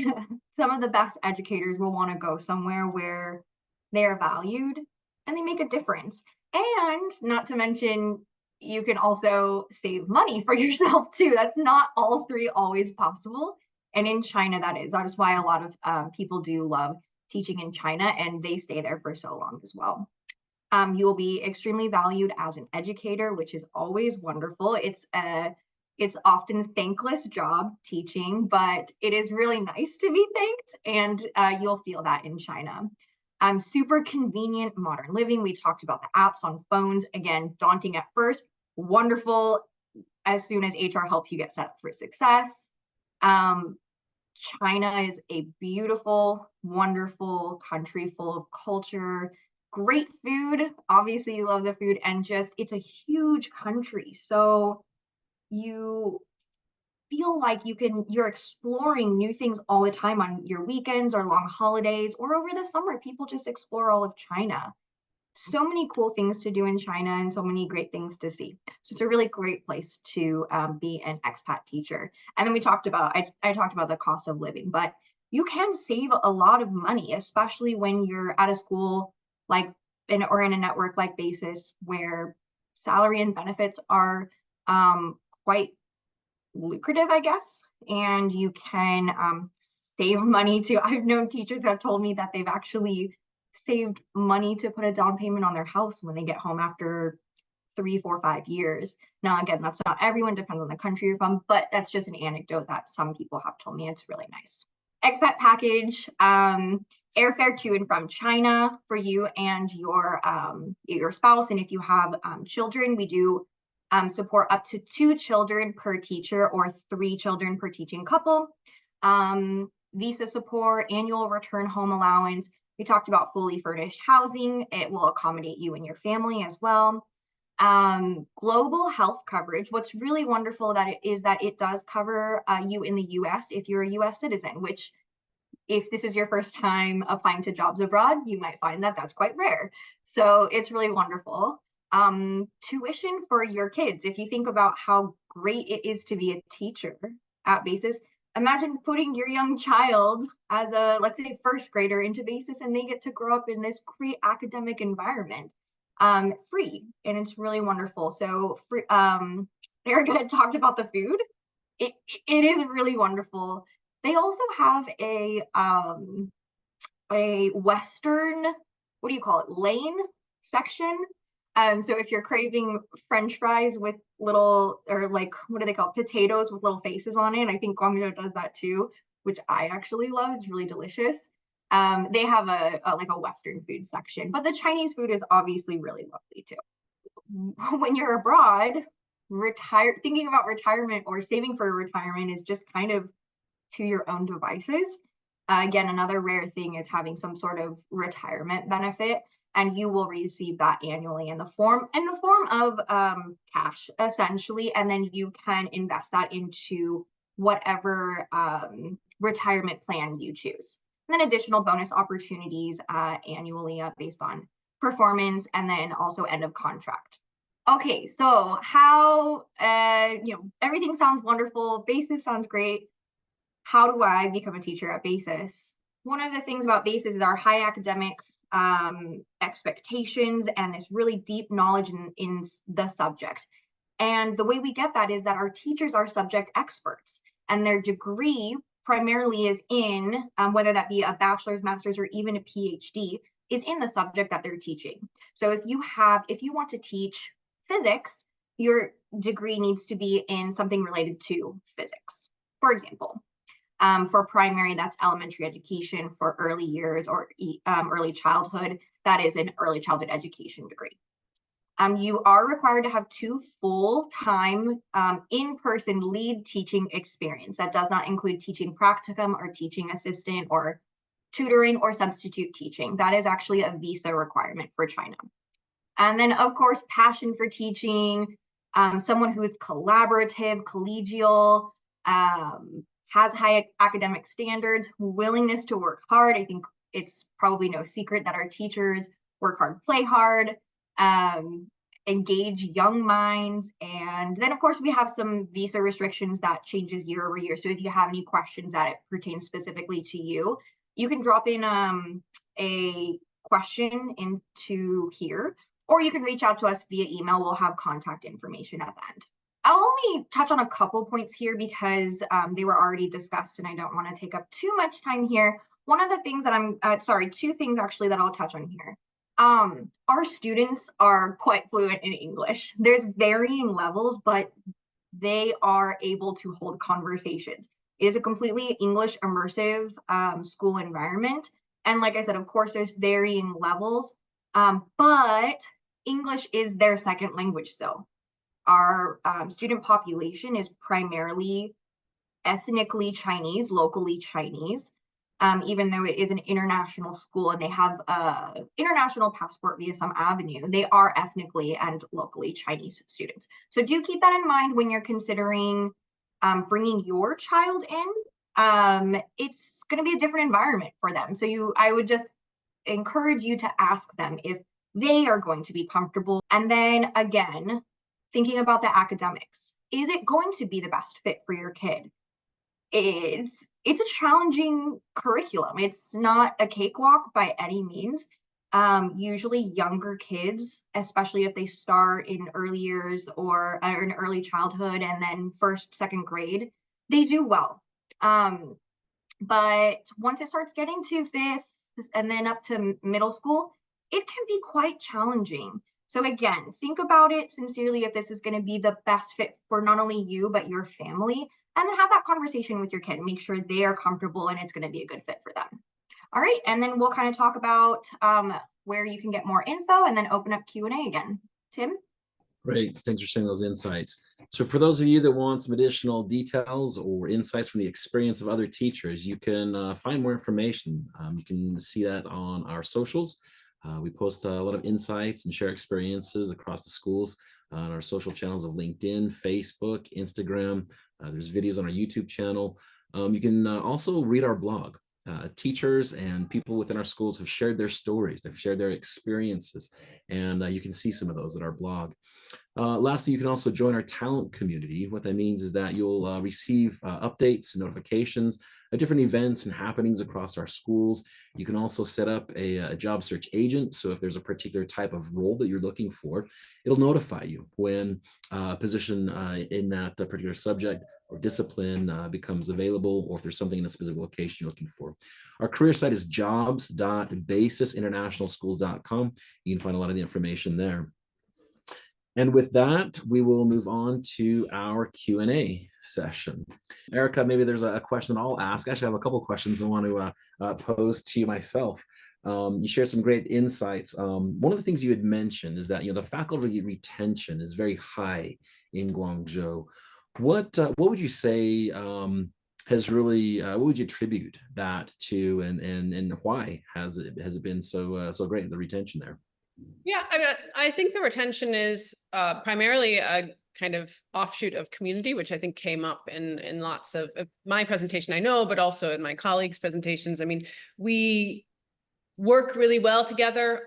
some of the best educators will want to go somewhere where they're valued and they make a difference. And not to mention, you can also save money for yourself too. That's not all 3 always possible. And in China, that is why a lot of people do love teaching in China, and they stay there for so long as well. You will be extremely valued as an educator, which is always wonderful. It's often a thankless job teaching, but it is really nice to be thanked, and you'll feel that in China. Super convenient modern living. We talked about the apps on phones. Again, daunting at first, wonderful as soon as HR helps you get set up for success. China is a beautiful, wonderful country full of culture, great food. Obviously, you love the food, and just it's a huge country. So you feel like you're exploring new things all the time on your weekends or long holidays, or over the summer, people just explore all of China. So many cool things to do in China and so many great things to see. So it's a really great place to be an expat teacher. And then we talked about, I talked about the cost of living, but you can save a lot of money, especially when you're at a school like or in a network like Basis, where salary and benefits are quite lucrative, I guess, and you can save money too. I've known teachers who have told me that they've actually saved money to put a down payment on their house when they get home after 3, 4, 5 years. Now, again, that's not everyone, depends on the country you're from, but that's just an anecdote that some people have told me. It's really nice. Expat Package, airfare to and from China for you and your spouse. And if you have children, we do support up to 2 children per teacher or 3 children per teaching couple. Visa support, annual return home allowance. We talked about fully furnished housing. It will accommodate you and your family as well. Global health coverage. What's really wonderful is that it does cover you in the US if you're a US citizen, which if this is your first time applying to jobs abroad, you might find that that's quite rare. So it's really wonderful. Tuition for your kids. If you think about how great it is to be a teacher at Basis, imagine putting your young child as a, let's say, first grader into Basis, and they get to grow up in this great academic environment, free, and it's really wonderful. So Erica had talked about the food. It is really wonderful. They also have a Western, what do you call it, lane section. So if you're craving French fries with little, or like, what do they call it? Potatoes with little faces on it. I think Guangzhou does that too, which I actually love. It's really delicious. They have like a Western food section, but the Chinese food is obviously really lovely too. When you're abroad, thinking about retirement or saving for retirement is just kind of to your own devices. Again, another rare thing is having some sort of retirement benefit, and you will receive that annually in the form of cash, essentially, and then you can invest that into whatever retirement plan you choose. And then additional bonus opportunities annually based on performance, and then also end of contract. Okay, so how everything sounds wonderful. Basis sounds great. How do I become a teacher at Basis? One of the things about Basis is our high academic expectations and this really deep knowledge in the subject. And the way we get that is that our teachers are subject experts, and their degree primarily is in, whether that be a bachelor's, master's, or even a PhD, is in the subject that they're teaching. So if you want to teach physics, your degree needs to be in something related to physics. For example, for primary, that's elementary education. For early years or early childhood, that is an early childhood education degree. You are required to have 2 full-time in-person lead teaching experience. That does not include teaching practicum or teaching assistant or tutoring or substitute teaching. That is actually a visa requirement for China. And then, of course, passion for teaching, someone who is collaborative, collegial, has high academic standards, willingness to work hard. I think it's probably no secret that our teachers work hard, play hard, engage young minds. And then, of course, we have some visa restrictions that changes year over year. So if you have any questions that it pertains specifically to you, you can drop in a question into here, or you can reach out to us via email. We'll have contact information at the end. I'll only touch on a couple points here because they were already discussed and I don't want to take up too much time here. One of the things that 2 things actually that I'll touch on here. Our students are quite fluent in English. There's varying levels, but they are able to hold conversations. It is a completely English immersive school environment. And like I said, of course, there's varying levels, but English is their second language. So our student population is primarily ethnically Chinese, locally Chinese, even though it is an international school and they have an international passport via some avenue, they are ethnically and locally Chinese students. So do keep that in mind when you're considering bringing your child in. It's going to be a different environment for them. So I would just encourage you to ask them if they are going to be comfortable. And then again, thinking about the academics, is it going to be the best fit for your kid? it's a challenging curriculum. It's not a cakewalk by any means. Usually younger kids, especially if they start in early years or in early childhood and then first, second grade, they do well. But once it starts getting to fifth and then up to middle school, it can be quite challenging. So again, think about it sincerely if this is going to be the best fit for not only you, but your family. And then have that conversation with your kid. Make sure they are comfortable and it's going to be a good fit for them. All right, and then we'll kind of talk about where you can get more info and then open up Q&A again. Tim? Great, thanks for sharing those insights. So for those of you that want some additional details or insights from the experience of other teachers, you can find more information. You can see that on our socials. We post a lot of insights and share experiences across the schools on our social channels of LinkedIn, Facebook, Instagram. There's videos on our YouTube channel. You can also read our blog. Teachers and people within our schools have shared their stories, they've shared their experiences, and you can see some of those at our blog. Lastly, you can also join our talent community. What that means is that you'll receive updates and notifications of different events and happenings across our schools. You can also set up a job search agent. So if there's a particular type of role that you're looking for, it'll notify you when a position in that particular subject or discipline becomes available, or if there's something in a specific location you're looking for. Our career site is jobs.basisinternationalschools.com. You can find a lot of the information there. And with that, we will move on to our Q&A session. Erica, maybe there's a question I'll ask. Actually, I have a couple of questions I want to pose to you myself. You shared some great insights. One of the things you had mentioned is that the faculty retention is very high in Guangzhou. What would you say has really what would you attribute that to, and why has it been so great, the retention there? Yeah, I mean, I think the retention is primarily a kind of offshoot of community, which I think came up in lots of my presentation, I know, but also in my colleagues' presentations. I mean, we work really well together.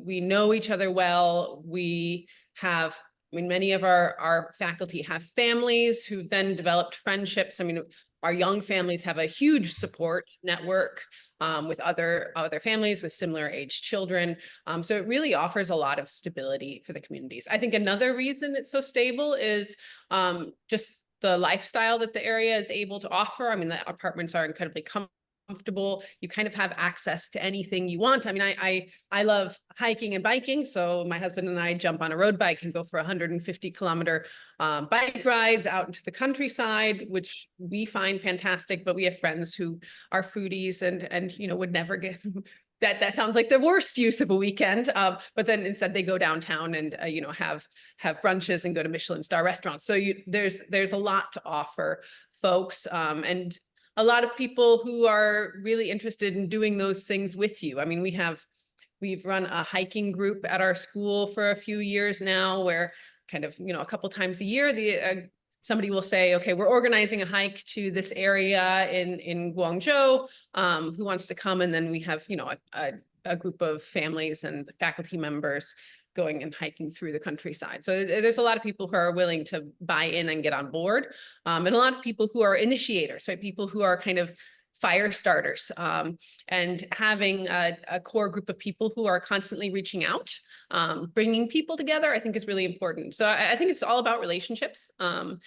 We know each other well. We have, I mean, many of our faculty have families who've then developed friendships. I mean, our young families have a huge support network with other families with similar age children. So it really offers a lot of stability for the communities. I think another reason it's so stable is just the lifestyle that the area is able to offer. I mean, the apartments are incredibly comfortable. You kind of have access to anything you want. I mean, I love hiking and biking. So my husband and I jump on a road bike and go for 150-kilometer bike rides out into the countryside, which we find fantastic. But we have friends who are foodies and would never get that sounds like the worst use of a weekend. But then instead they go downtown and have brunches and go to Michelin star restaurants. So there's a lot to offer folks, and a lot of people who are really interested in doing those things with you. I mean, we've run a hiking group at our school for a few years now, where kind of, a couple times a year, somebody will say, okay, we're organizing a hike to this area in Guangzhou, who wants to come? And then we have, a group of families and faculty members going and hiking through the countryside. So there's a lot of people who are willing to buy in and get on board, and a lot of people who are initiators, right? People who are kind of fire starters, and having a core group of people who are constantly reaching out, bringing people together, I think is really important. So I think it's all about relationships, and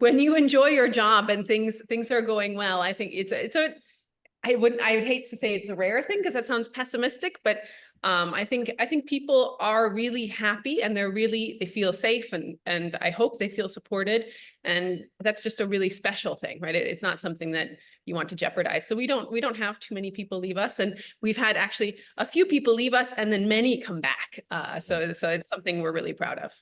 when you enjoy your job and things are going well, I think I would hate to say it's a rare thing because that sounds pessimistic, but I think people are really happy and they feel safe, and I hope they feel supported, and that's just a really special thing, right? It's not something that you want to jeopardize. So we don't have too many people leave us, and we've had actually a few people leave us and then many come back. So it's something we're really proud of.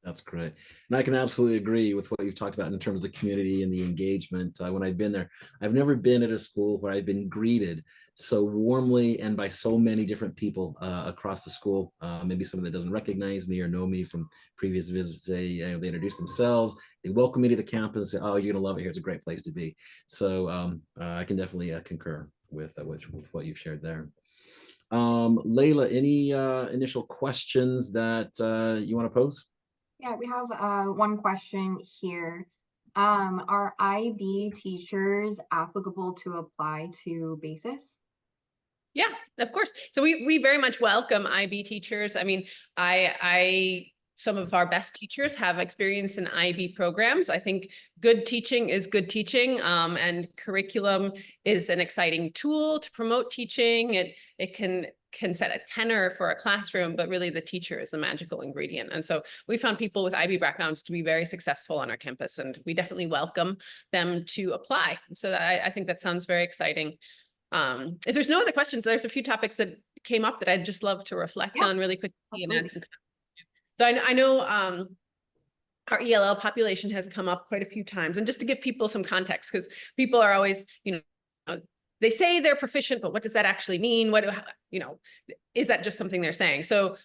That's great. And I can absolutely agree with what you've talked about in terms of the community and the engagement. When I've been there, I've never been at a school where I've been greeted so warmly and by so many different people across the school. Maybe someone that doesn't recognize me or know me from previous visits, they introduce themselves, they welcome me to the campus and say, oh, you're gonna love it here, it's a great place to be. So I can definitely concur with what you've shared there. Layla, any initial questions that you want to pose? Yeah, we have one question here. Are IB teachers applicable to apply to BASIS? Yeah, of course. So we very much welcome IB teachers. I mean, some of our best teachers have experience in IB programs. I think good teaching is good teaching, and curriculum is an exciting tool to promote teaching. It can set a tenor for a classroom, but really the teacher is the magical ingredient. And so we found people with IB backgrounds to be very successful on our campus, and we definitely welcome them to apply. So I think that sounds very exciting. If there's no other questions, there's a few topics that came up that I'd just love to reflect on really quickly and add some. So I know our ELL population has come up quite a few times, and just to give people some context, because people are always, they say they're proficient, but what does that actually mean? Is that just something they're saying? So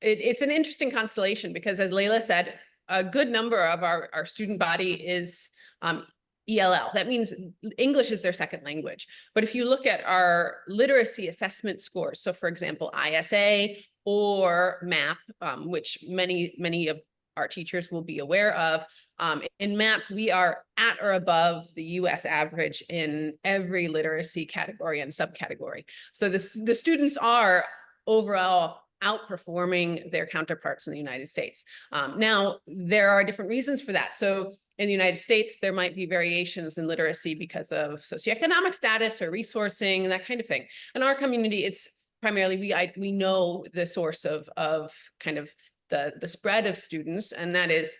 it's an interesting constellation, because as Layla said, a good number of our student body is ELL. That means English is their second language. But if you look at our literacy assessment scores, so for example, ISA or MAP, which many of our teachers will be aware of, in MAP, we are at or above the US average in every literacy category and subcategory. So the students are overall outperforming their counterparts in the United States. Now, there are different reasons for that. So in the United States, there might be variations in literacy because of socioeconomic status or resourcing and that kind of thing. In our community, it's primarily, we know the source of kind of the spread of students, and that is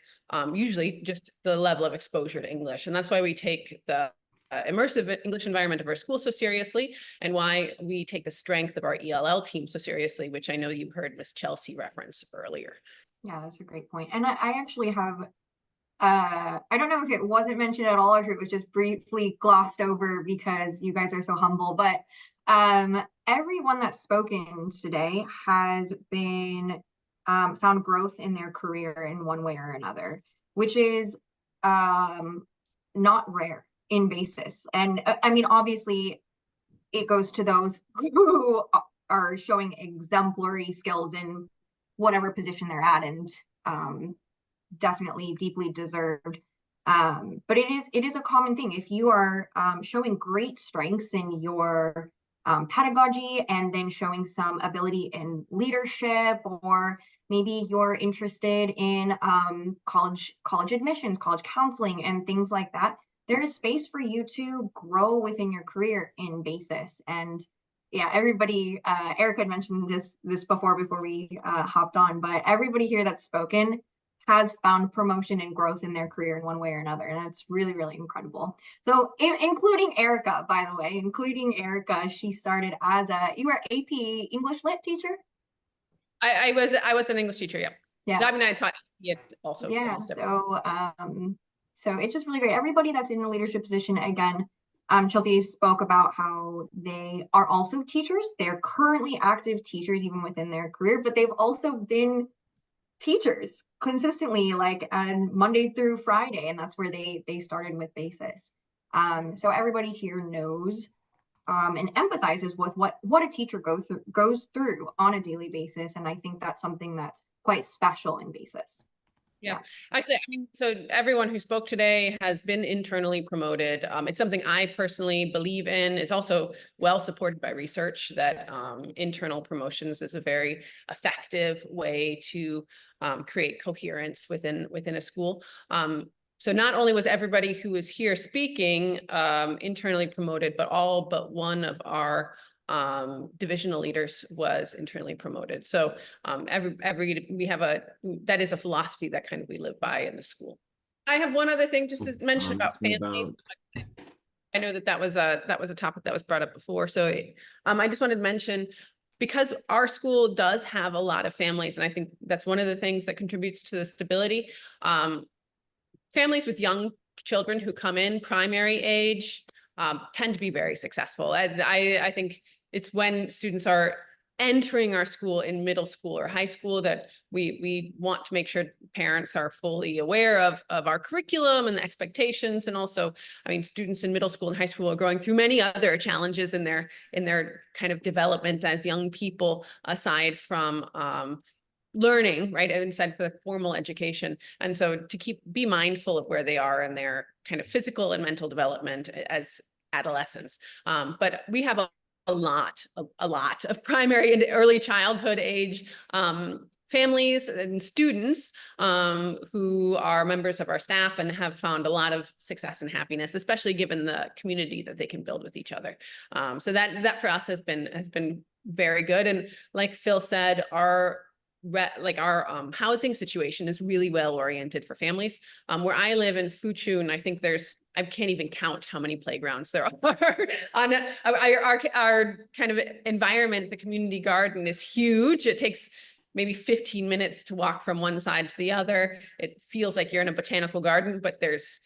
usually just the level of exposure to English. And that's why we take the immersive English environment of our school so seriously, and why we take the strength of our ELL team so seriously, which I know you heard Miss Chelsea reference earlier. Yeah, that's a great point. And I actually have, I don't know if it wasn't mentioned at all, or if it was just briefly glossed over because you guys are so humble, but everyone that's spoken today has been found growth in their career in one way or another, which is not rare in BASIS. And I mean, obviously, it goes to those who are showing exemplary skills in whatever position they're at, and definitely deeply deserved. But it is a common thing. If you are showing great strengths in your pedagogy, and then showing some ability in leadership, or maybe you're interested in college admissions, college counseling, and things like that, there is space for you to grow within your career in BASIS. And yeah, everybody, Eric had mentioned this before we hopped on, but everybody here that's spoken has found promotion and growth in their career in one way or another. And that's really, really incredible. So including Erica, by the way, she started as you were AP English Lit teacher? I was an English teacher, yeah. Yeah. I mean, I taught it also. Yeah, so it's just really great. Everybody that's in a leadership position, again, Chelsea spoke about how they are also teachers. They're currently active teachers even within their career, but they've also been teachers consistently, like Monday through Friday, and that's where they started with BASIS. So everybody here knows and empathizes with what a teacher goes through on a daily basis, and I think that's something that's quite special in BASIS. Yeah, actually, I mean, so everyone who spoke today has been internally promoted. It's something I personally believe in. It's also well supported by research that internal promotions is a very effective way to create coherence within a school. So not only was everybody who was here speaking internally promoted, but all but one of our divisional leaders was internally promoted. So that is a philosophy that kind of we live by in the school. I have one other thing just to mention about families. I know that was a topic that was brought up before. So I just wanted to mention, because our school does have a lot of families, and I think that's one of the things that contributes to the stability. Families with young children who come in primary age tend to be very successful. I think it's when students are entering our school in middle school or high school that we want to make sure parents are fully aware of our curriculum and the expectations. And also, I mean, students in middle school and high school are going through many other challenges in their kind of development as young people, aside from learning, right? Instead for the formal education. And so to be mindful of where they are in their kind of physical and mental development as adolescents. But we have a lot of primary and early childhood age families and students who are members of our staff and have found a lot of success and happiness, especially given the community that they can build with each other. So that for us has been very good. And like Phil said, our housing situation is really well oriented for families. Where I live in Fuchun, I think I can't even count how many playgrounds there are on our kind of environment. The community garden is huge. It takes maybe 15 minutes to walk from one side to the other. It feels like you're in a botanical garden, but there's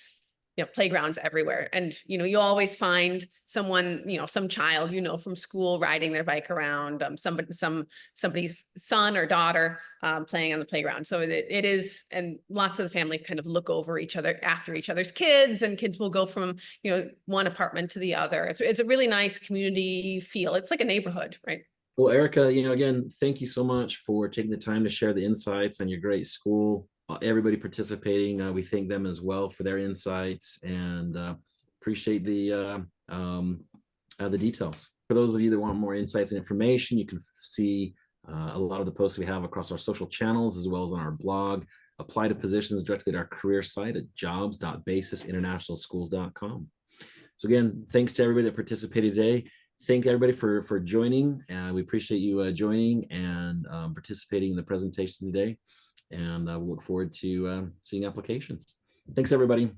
playgrounds everywhere. And, you always find someone, some child, from school riding their bike around, somebody's son or daughter playing on the playground. So it is, and lots of the families kind of look over each other after each other's kids, and kids will go from, one apartment to the other. It's a really nice community feel. It's like a neighborhood, right? Well, Erica, again, thank you so much for taking the time to share the insights on your great school. Everybody participating, we thank them as well for their insights, and appreciate the details. For those of you that want more insights and information, you can see a lot of the posts we have across our social channels, as well as on our blog. Apply to positions directly at our career site at jobs.basisinternationalschools.com. So again, thanks to everybody that participated today. Thank everybody for joining. We appreciate you joining and participating in the presentation today. And we'll look forward to seeing applications. Thanks, everybody.